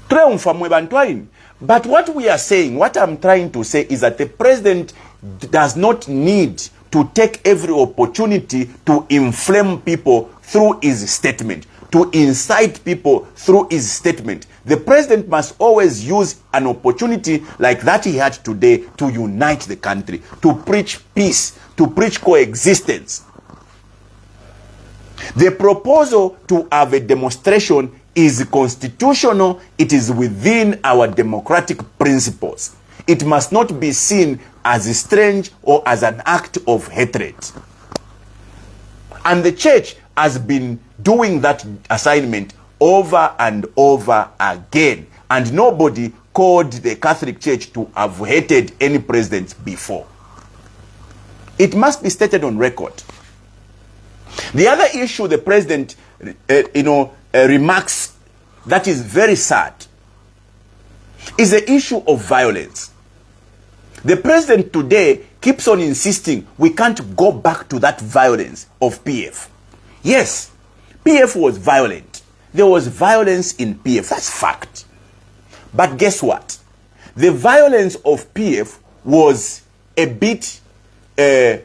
But what we are saying, what I'm trying to say is that the president does not need to take every opportunity to inflame people through his statement, to incite people through his statement. The president must always use an opportunity like that he had today to unite the country, to preach peace, to preach coexistence. The proposal to have a demonstration is constitutional. It is within our democratic principles. It must not be seen as strange or as an act of hatred. And the church has been doing that assignment over and over again. And nobody called the Catholic Church to have hated any president before. It must be stated on record. The other issue the president, remarks that is very sad is the issue of violence. The president today keeps on insisting we can't go back to that violence of PF. Yes, PF was violent. There was violence in PF. That's fact. But guess what? The violence of PF was a bit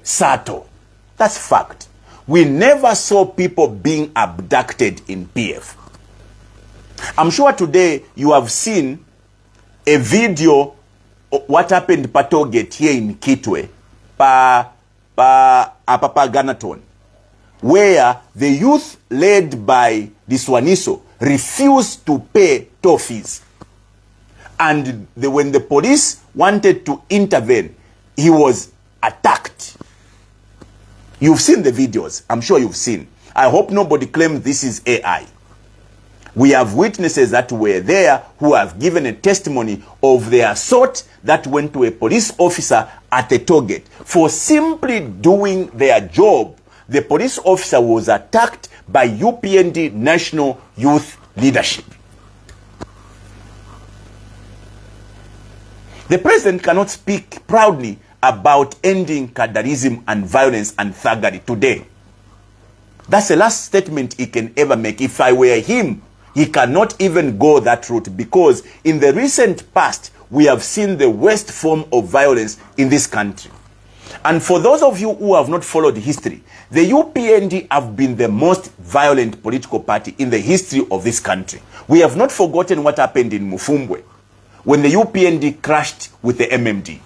subtle. That's fact. We never saw people being abducted in PF. I'm sure today you have seen a video of what happened Patogate here in Kitwe, Papa Ganaton, where the youth led by this Waniso refused to pay toll fees. And when the police wanted to intervene, he was attacked. You've seen the videos. I'm sure you've seen. I hope nobody claims this is AI. We have witnesses that were there who have given a testimony of the assault that went to a police officer at a toll gate. For simply doing their job, the police officer was attacked by UPND National Youth Leadership. The president cannot speak proudly about ending cadarism and violence and thuggery today. That's the last statement he can ever make. If I were him, he cannot even go that route, because in the recent past, we have seen the worst form of violence in this country. And for those of you who have not followed history, the UPND have been the most violent political party in the history of this country. We have not forgotten what happened in Mpundu when the UPND crashed with the MMD.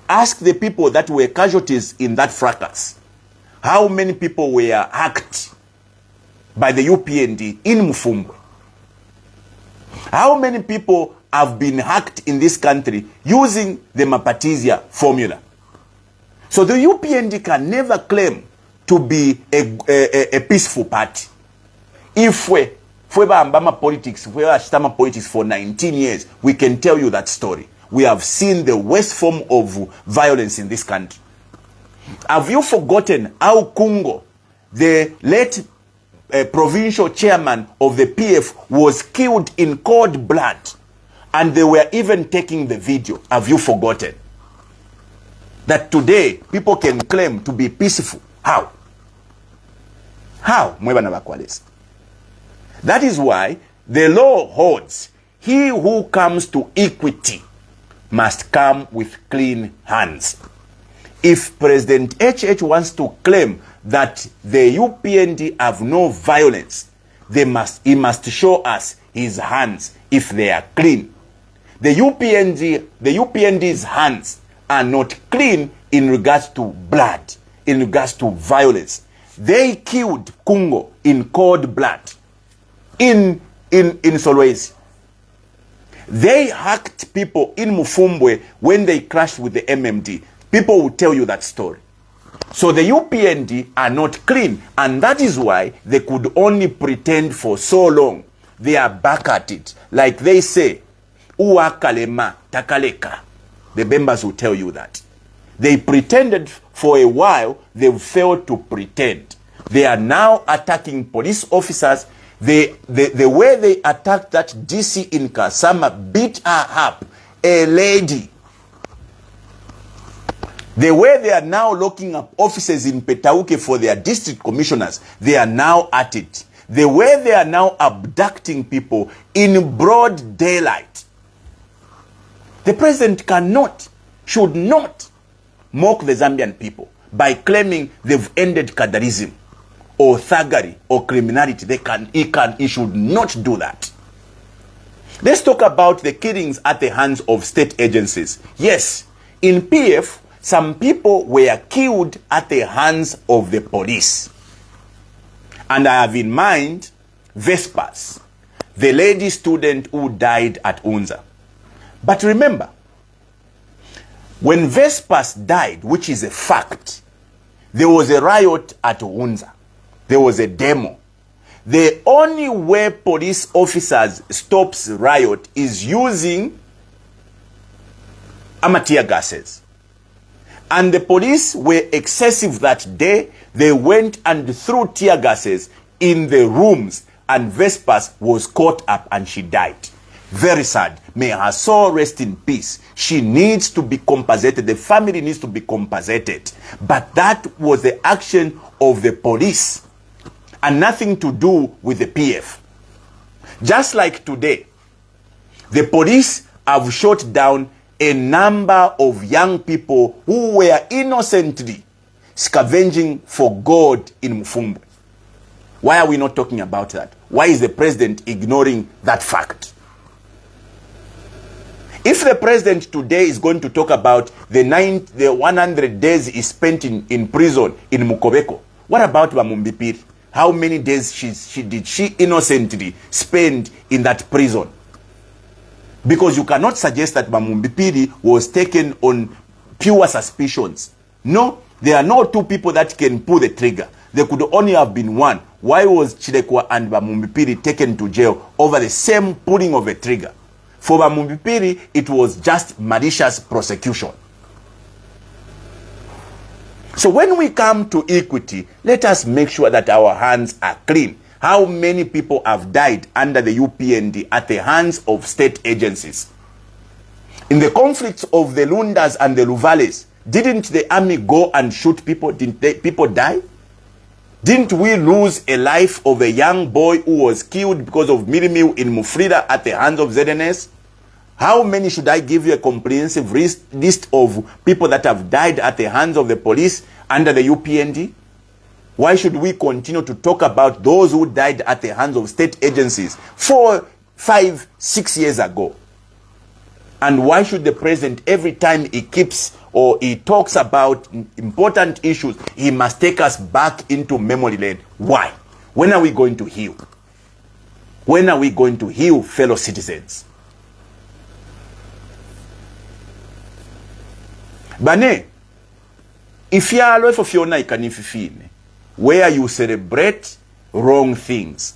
Ask the people that were casualties in that fracas. How many people were hacked by the UPND in Mpundu? How many people have been hacked in this country using the Mapatizia formula? So the UPND can never claim to be a peaceful party. If we Ambama politics, we are Shtama politics for 19 years, we can tell you that story. We have seen the worst form of violence in this country. Have you forgotten how Kungo, the late provincial chairman of the PF, was killed in cold blood, and they were even taking the video? Have you forgotten? That today people can claim to be peaceful. How? How? That is why the law holds, he who comes to equity must come with clean hands. If President HH wants to claim that the UPND have no violence, he must show us his hands if they are clean. The UPND's hands are not clean in regards to blood, in regards to violence. They killed Kungo in cold blood in Solwezi. They hacked people in Mufumwe when they crashed with the MMD. People will tell you that story. So the UPND are not clean, and that is why they could only pretend for so long. They are back at it. Like they say, Uwa kalema takaleka. The members will tell you that. They pretended for a while, they failed to pretend. They are now attacking police officers. The way they attacked that DC in Kasama, beat her up, a lady. The way they are now locking up officers in Petauke for their district commissioners, they are now at it. The way they are now abducting people in broad daylight. The president cannot, should not mock the Zambian people by claiming they've ended cadarism or thuggery or criminality. He should not do that. Let's talk about the killings at the hands of state agencies. Yes, in PF, some people were killed at the hands of the police. And I have in mind Vespers, the lady student who died at Unza. But remember, when Vespers died, which is a fact, there was a riot at Unza. There was a demo. The only way police officers stops riot is using tear gases. And the police were excessive that day. They went and threw tear gases in the rooms, and Vespers was caught up and she died. Very sad. May her soul rest in peace. She needs to be compensated. The family needs to be compensated. But that was the action of the police and nothing to do with the PF. Just like today, the police have shot down a number of young people who were innocently scavenging for gold in Mpundu. Why are we not talking about that? Why is the president ignoring that fact? If the president today is going to talk about the 100 days he spent in prison in Mukobeko, what about Bamumbipiri? How many days did she innocently spend in that prison? Because you cannot suggest that Bamumbipiri was taken on pure suspicions. No, there are no two people that can pull the trigger. There could only have been one. Why was Chilekwa and Bamumbipiri taken to jail over the same pulling of a trigger? For Bamumbipiri, it was just malicious prosecution. So when we come to equity, let us make sure that our hands are clean. How many people have died under the UPND at the hands of state agencies? In the conflicts of the Lundas and the Luvales, didn't the army go and shoot people? Didn't people die? Didn't we lose a life of a young boy who was killed because of Mirimil in Mufrida at the hands of ZNS? How many should I give you a comprehensive list of people that have died at the hands of the police under the UPND? Why should we continue to talk about those who died at the hands of state agencies 4, 5, 6 years ago? And why should the president, every time he keeps or he talks about important issues, he must take us back into memory lane? Why? When are we going to heal? When are we going to heal, fellow citizens? Bane, if you are for Fiona ikanififine, where you celebrate wrong things.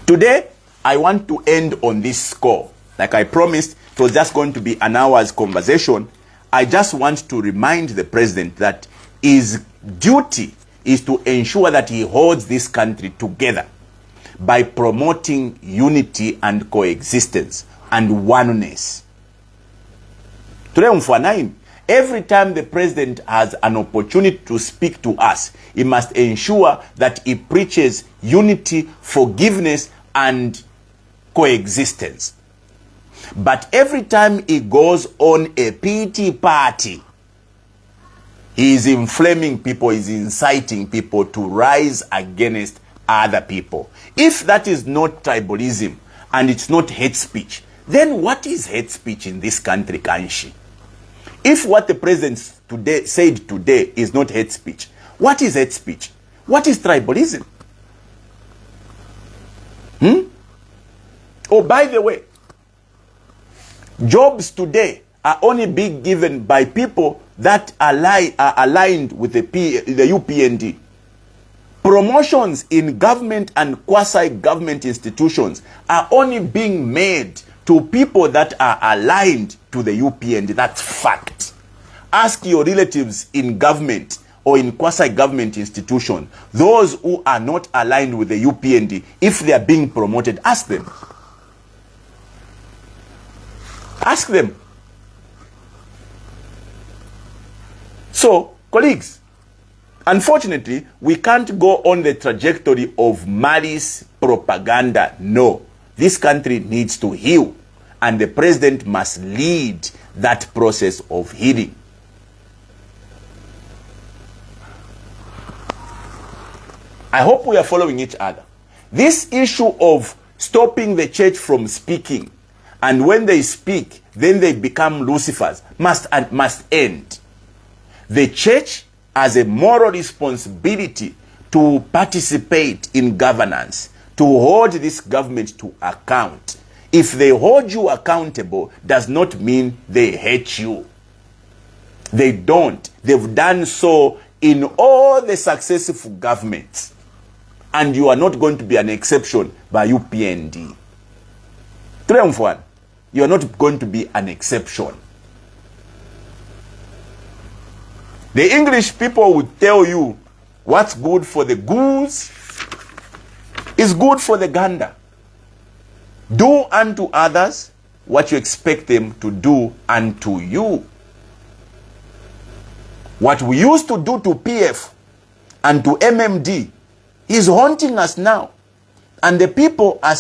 Today, I want to end on this score. Like I promised, it was just going to be an hour's conversation. I just want to remind the president that his duty is to ensure that he holds this country together by promoting unity and coexistence and oneness. Every time the president has an opportunity to speak to us, he must ensure that he preaches unity, forgiveness, and coexistence. But every time he goes on a PT party, he is inflaming people, he is inciting people to rise against other people. If that is not tribalism and it's not hate speech, then what is hate speech in this country, Kanshi? If what the president said today is not hate speech, what is hate speech? What is tribalism? Oh, by the way, jobs today are only being given by people that are aligned with the UPND. Promotions in government and quasi-government institutions are only being made to people that are aligned to the UPND. That's fact. Ask your relatives in government or in quasi-government institution, those who are not aligned with the UPND, if they are being promoted, ask them. Ask them. So, colleagues, unfortunately, we can't go on the trajectory of malice propaganda. No. This country needs to heal, and the president must lead that process of healing. I hope we are following each other. This issue of stopping the church from speaking, and when they speak, then they become Lucifers, must end. The church has a moral responsibility to participate in governance, to hold this government to account. If they hold you accountable, does not mean they hate you. They don't. They've done so in all the successful governments. And you are not going to be an exception by UPND. Triumphant. You are not going to be an exception. The English people would tell you what's good for the goose is good for the gander. Do unto others what you expect them to do unto you. What we used to do to PF and to MMD is haunting us now. And the people are,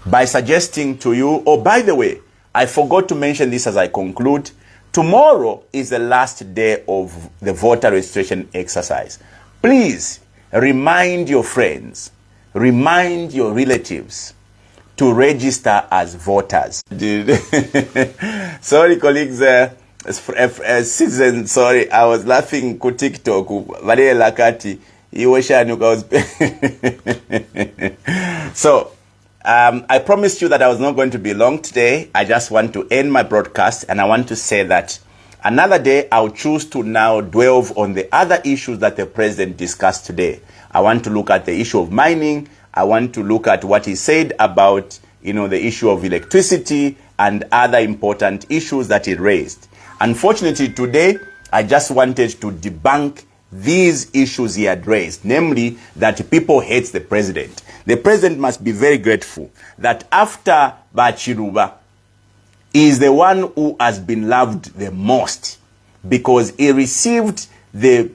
by suggesting to you, oh, by the way, I forgot to mention this as I conclude. Tomorrow is the last day of the voter registration exercise. Please remind your friends, remind your relatives to register as voters. Sorry, colleagues, citizens, sorry, I was laughing ku TikTok. So, I promised you that I was not going to be long today. I just want to end my broadcast, and I want to say that another day I'll choose to now delve on the other issues that the president discussed today. I want to look at the issue of mining. I want to look at what he said about, the issue of electricity and other important issues that he raised. Unfortunately, today, I just wanted to debunk these issues he had raised, namely that people hate the president. The president must be very grateful that after Bachiruba, he is the one who has been loved the most, because he received the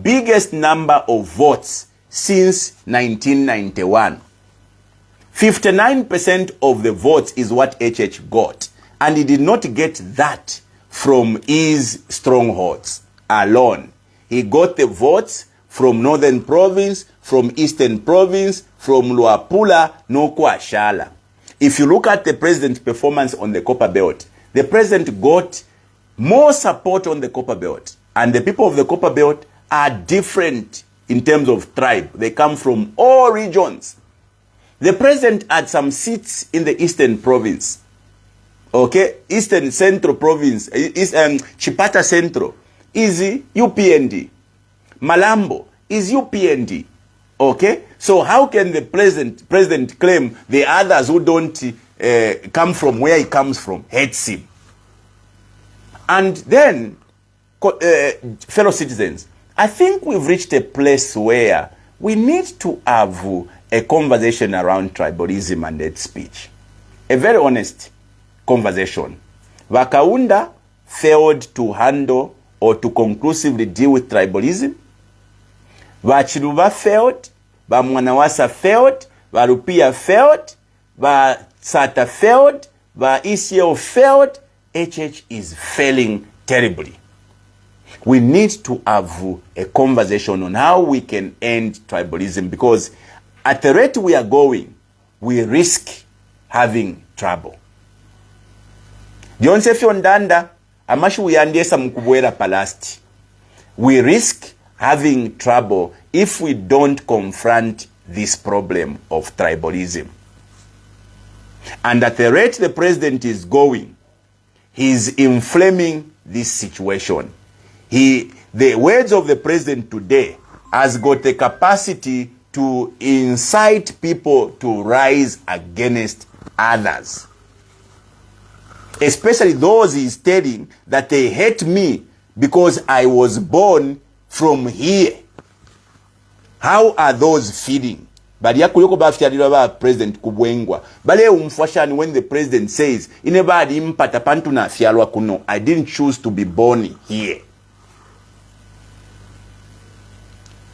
biggest number of votes since 1991. 59% of the votes is what HH got, and he did not get that from his strongholds alone. He got the votes from Northern Province, from Eastern Province, from Luapula, Nokwashala. If you look at the president's performance on the Copper Belt, the president got more support on the Copper Belt. And the people of the Copper Belt are different in terms of tribe. They come from all regions. The president had some seats in the Eastern Province. Okay? Eastern Central Province, Chipata Central is UPND. Malambo is UPND. Okay? So how can the president claim the others who don't come from where he comes from hates him? And then, fellow citizens, I think we've reached a place where we need to have a conversation around tribalism and hate speech. A very honest conversation. Vakaunda failed to handle or to conclusively deal with tribalism. Vachiruba failed. Bamwanawasa failed. Varupia failed. Vasata failed. Vaisiel failed. HH is failing terribly. We need to have a conversation on how we can end tribalism, because at the rate we are going, we risk having trouble. Jonse Fiondanda, amashu yandiesa mkubwera palasti. We risk having trouble if we don't confront this problem of tribalism. And at the rate the president is going, he's inflaming this situation. The words of the president today has got the capacity to incite people to rise against others. Especially those he's telling that they hate me because I was born from here. How are those feeling? But yakuyoko bafyalira ba president kubwengwa. Bale umfashani when the president says, inebadi impata pantu na fyalwa kuno. I didn't choose to be born here.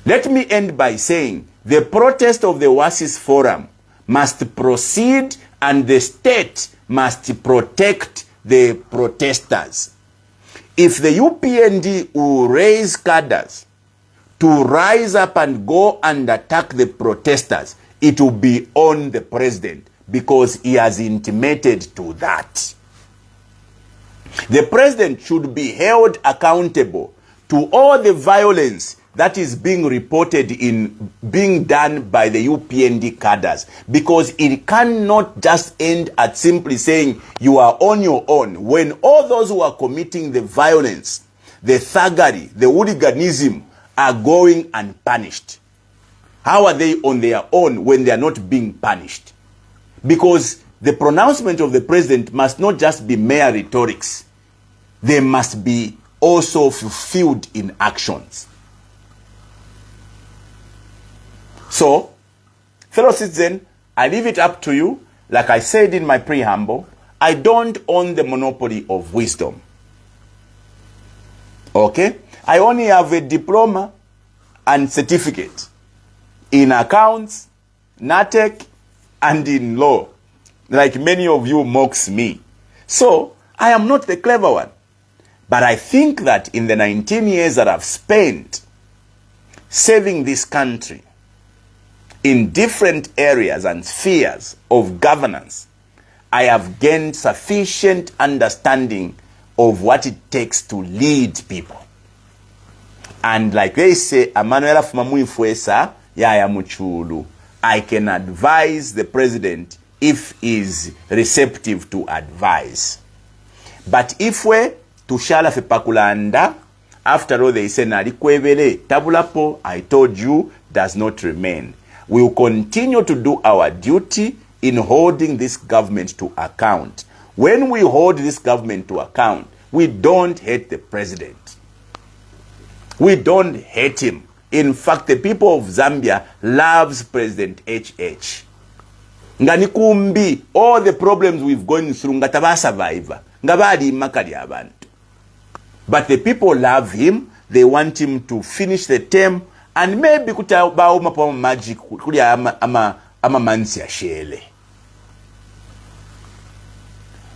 Let me end by saying the protest of the WASIS Forum must proceed, and the state must protect the protesters. If the UPND will raise cadres to rise up and go and attack the protesters, it will be on the president, because he has intimated to that. The president should be held accountable to all the violence that is being reported being done by the UPND cadres, because it cannot just end at simply saying you are on your own, when all those who are committing the violence, the thuggery, the hooliganism are going unpunished. How are they on their own when they are not being punished? Because the pronouncement of the president must not just be mere rhetorics. They must be also fulfilled in actions. So, fellow citizen, I leave it up to you. Like I said in my preamble, I don't own the monopoly of wisdom. Okay? I only have a diploma and certificate in accounts, NATEC, and in law. Like many of you mocks me. So, I am not the clever one. But I think that in the 19 years that I've spent serving this country in different areas and spheres of governance, I have gained sufficient understanding of what it takes to lead people. And like they say, Amanuela Fumamuifuesa, Yaya Muchulu, I can advise the president if he is receptive to advice. But if we tushala fe pakulanda, after all they say nalikwebele, tabulapo, I told you, does not remain. We will continue to do our duty in holding this government to account. When we hold this government to account, we don't hate the president. We don't hate him. In fact, the people of Zambia loves President HH. Ngani all the problems we've gone through, ngataba survivor. Ngabadi makali abantu. But the people love him. They want him to finish the term. And maybe kutabawo mapo magic kuli ama mansi ya shele.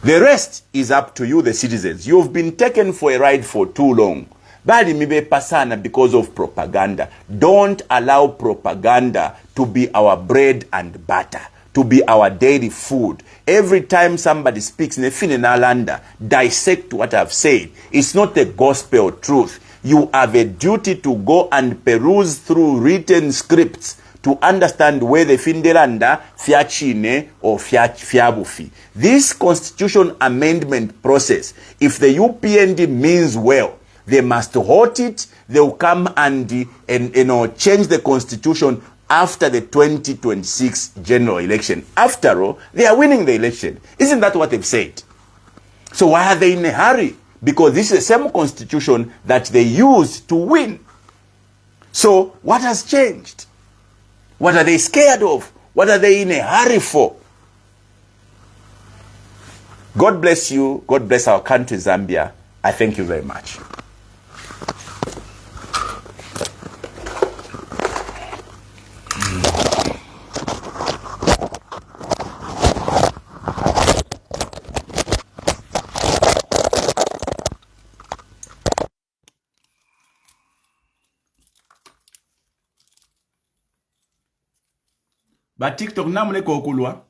The rest is up to you, the citizens. You've been taken for a ride for too long. Bali mibe pasana because of propaganda. Don't allow propaganda to be our bread and butter, to be our daily food. Every time somebody speaks, nefine dissect what I've said. It's not the gospel truth. You have a duty to go and peruse through written scripts to understand where the findelanda fiachine or fiabufi. This constitution amendment process, if the UPND means well, they must halt it. They will come and change the constitution after the 2026 general election. After all, they are winning the election. Isn't that what they've said? So why are they in a hurry? Because this is the same constitution that they used to win. So what has changed? What are they scared of? What are they in a hurry for? God bless you. God bless our country, Zambia. I thank you very much. Ba TikTok namule kokulwa.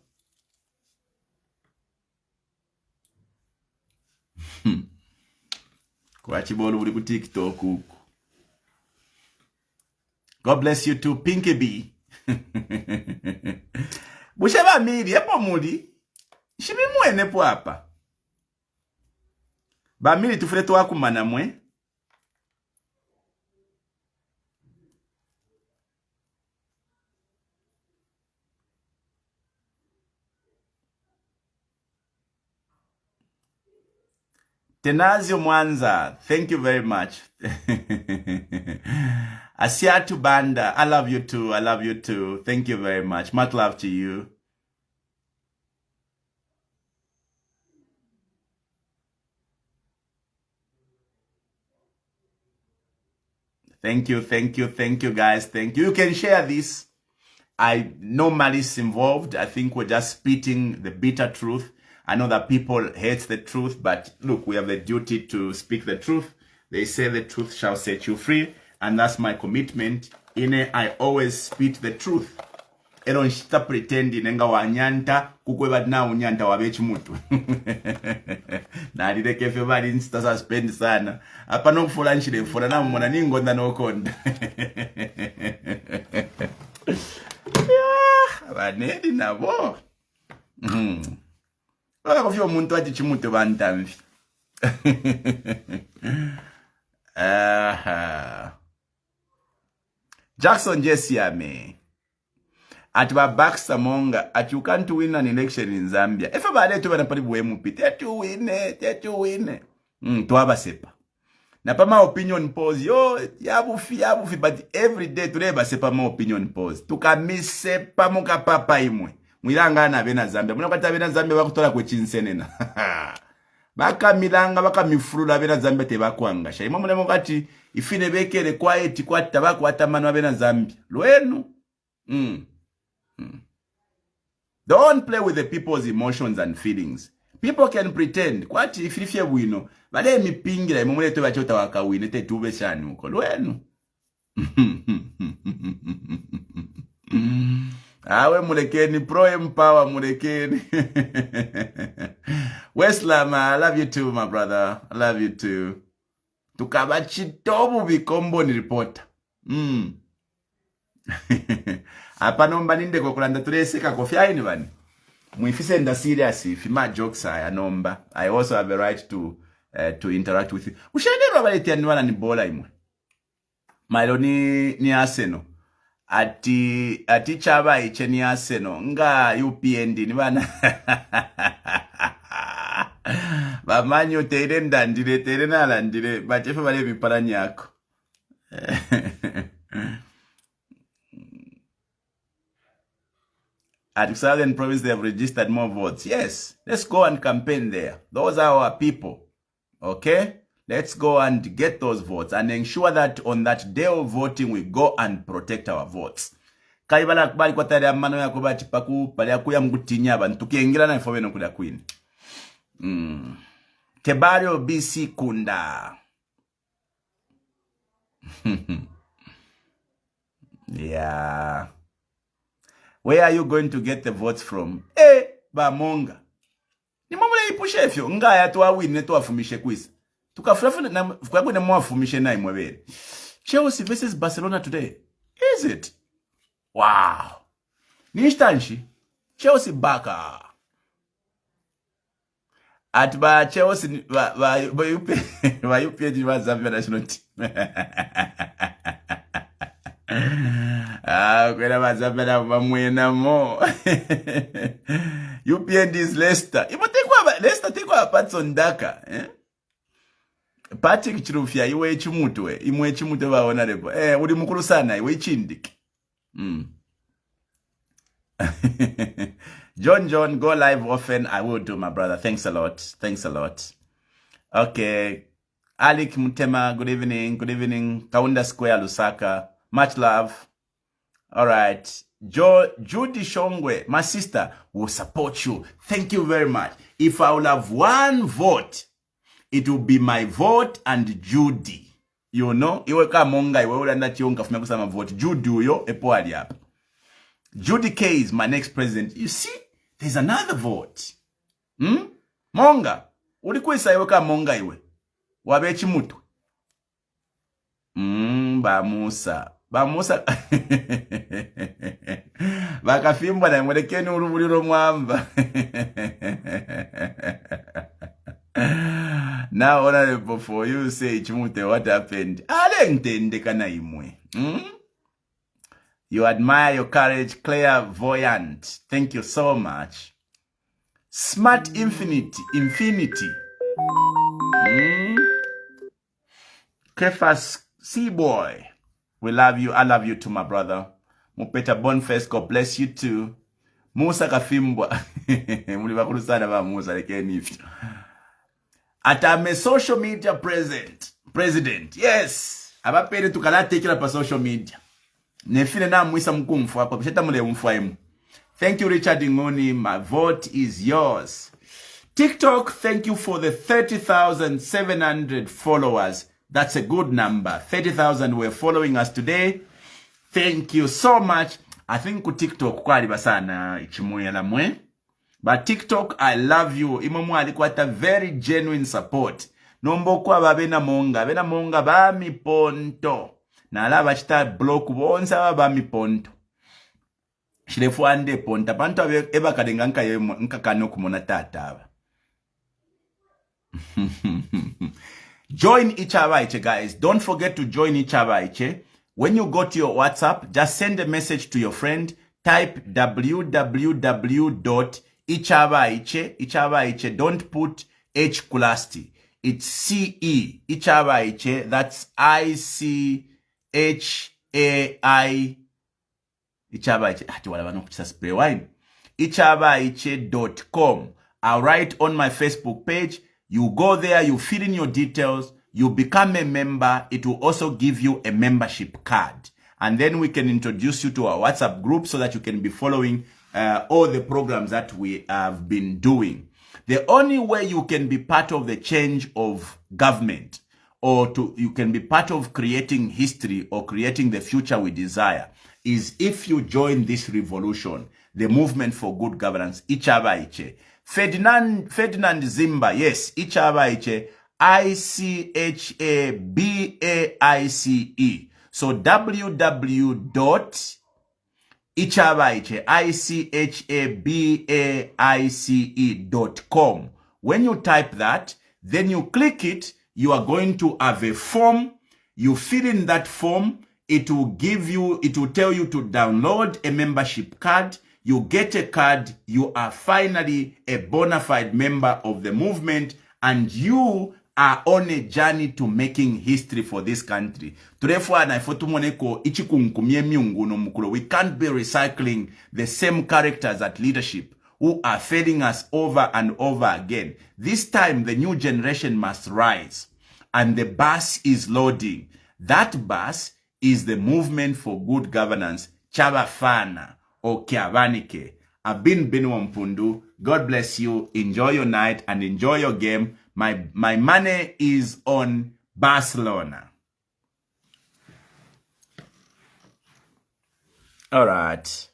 Kwa chibolo uli ku TikTok huku. God bless you too, Pinky B. Busheba miri, epo muli. Shimi mwene po hapa. Ba miri tufure tuwa kumana mwe. Tenazio Mwanza, thank you very much. Asiatu Banda, I love you too. I love you too. Thank you very much. Much love to you. Thank you, thank you, thank you, guys. Thank you. You can share this. No malice involved. I think we're just spitting the bitter truth. I know that people hate the truth, but look, we have the duty to speak the truth. They say the truth shall set you free, and that's my commitment. I always spit the truth. I don't stop pretending nga wanyanta kukweba na unyanta wabechi mutu. Na dide kefe bali insta suspend sana. Apa no kufula nchile mfula na mwana ningo nda no konda. Banedi na bo. Wala kufio muntu wati chimutu bantamvi. Jackson Jessiame. At ba Baxter Monga, at you can't win an election in Zambia. If I let you win a party mupi, that you win it. To have a sepa. Na pa ma opinion pose, yo, yabufi, but every day today ba sepa ma opinion pose. Tuka mi sepa muka papa imwe. mwilanga bena Zambia muna kata bena Zambia bakutola kwe chinsenena baka milanga baka mifulula bena Zambia tebakwangasha imwe muna mukati ifine bekele quiet kwata bakwata manu bena Zambia lwenu Don't play with the people's emotions and feelings. People can pretend. Kwati ififye wino. Bale mipingira imumule tuwa chota wakawine te tube shani uko. Lwenu. Awe mulekeni. Pro empower mulekeni. Weslama, I love you too, my brother. I love you too. Tukabachitobu bikombo ni reporter. Apa nomba ninde kwa kulanda tuleseka kofia ini bani. Mwifise nda serious if my jokes are nomba. I also have a right to interact with you. Ushenero baleti anwana ni bola imwe. Mailo ni Arsenal. Ati chaba iche ni Arsenal. Nga UPND ni bana. Bamanyo teire ndandire teire nalandire. Bachefe bale vipara nyako. At Southern Province, they have registered more votes. Yes, let's go and campaign there. Those are our people. Okay? Let's go and get those votes and ensure that on that day of voting, we go and protect our votes. Kaibala kubali kwa tari amano ya kubati paku, pali ya kuya mgutinya abantu. Tukiengira na ifowe no kuda queen. Kebario BC Kunda. Yeah. Where are you going to get the votes from? Bamonga. Ni mamule ipushe fyo. Nga ya tuwa wine tuwa fumishe kwisa. Tukafurafu na fukabu na mwa fumishe na imwebele. Chelsea versus Barcelona today. Is it? Wow. Nishtanshi. Chelsea baka. Atiba Chelsea ba yupe jiwa Zambia national team. Kwena bazabela bamwena mo. UPND is Leicester. Leicester tekwa Patson Daka. Patrick Chirufya iwe chimutu we. Imwe chimutu wa honorable. Uli mukuru sana iwe chindiki. John, go live often. I will do, my brother. Thanks a lot. Thanks a lot. Okay. Alik Mutema, good evening. Good evening. Kaunda Square, Lusaka. Much love. All right. Judy Shongwe, my sister, will support you. Thank you very much. If I will have one vote, it will be my vote and Judy. You know? Iwe ka monga, iwe ula ndati yonga fumia kusama vote. Judy uyo, epo ali hapa. Judy K is my next president. You see? There's another vote. Monga. Ulikuisa iwe ka monga iwe. Wabechi mutu. Bamusa. Bakafimba na mwelekeni urubuliro mwamba. Now, honorable, for you say Chimute, what happened? Alentende kana imwe. You admire your courage, clairvoyant. Thank you so much. Smart infinity. Kefas C-boy. We love you. I love you too, my brother. Mupeta Boniface, God bless you too. Musa Kafimbwa. Mulibakuru sana ba Musa lekeni. Atame social media president. Yes. Abapere tukala tekila pa social media. Nefine na mwisa mkumfu hapa. Bisheta mule umfuaimu. Thank you, Richard Ngoni. My vote is yours. TikTok, thank you for the 30,700 followers. That's a good number. 30,000 were following us today. Thank you so much. I think ku TikTok kwa libasana ichimuya la mwe. But TikTok, I love you. Imamu alikuwa very genuine support. Nombo kwa babena monga ba mi ponto. Na ala bachita block bonsa ba mi ponto. Shilefu ande ponta. Panto eba kadenga nka kano kumona tata. Join Ichabaiche, guys. Don't forget to join Ichabaiche. When you go to your WhatsApp, just send a message to your friend. Type www.ichabaiche. Ichabaiche. Don't put H Kulasti. It's C-E. Ichabaiche. That's I-C-H-A-I. Ichabaiche. Ati wala wano kuchisa spray wine. ichabaiche.com. I'll write on my Facebook page. You go there, you fill in your details, you become a member. It will also give you a membership card. And then we can introduce you to our WhatsApp group so that you can be following all the programs that we have been doing. The only way you can be part of the change of government, or you can be part of creating history or creating the future we desire, is if you join this revolution, the movement for good governance, Ichabaiche. Ferdinand Zimba, yes, Ichabaiche, ICHABAICE. So www.ichabaiche, ICHABAICE.com. When you type that, then you click it, you are going to have a form. You fill in that form. It will tell you to download a membership card. You get a card. You are finally a bona fide member of the movement, and you are on a journey to making history for this country. We can't be recycling the same characters at leadership who are failing us over and over again. This time, the new generation must rise. And the bus is loading. That bus is the movement for good governance, Chabafana or Kiavanike. I've been Mpundu. God bless you. Enjoy your night and enjoy your game. My money is on Barcelona. All right.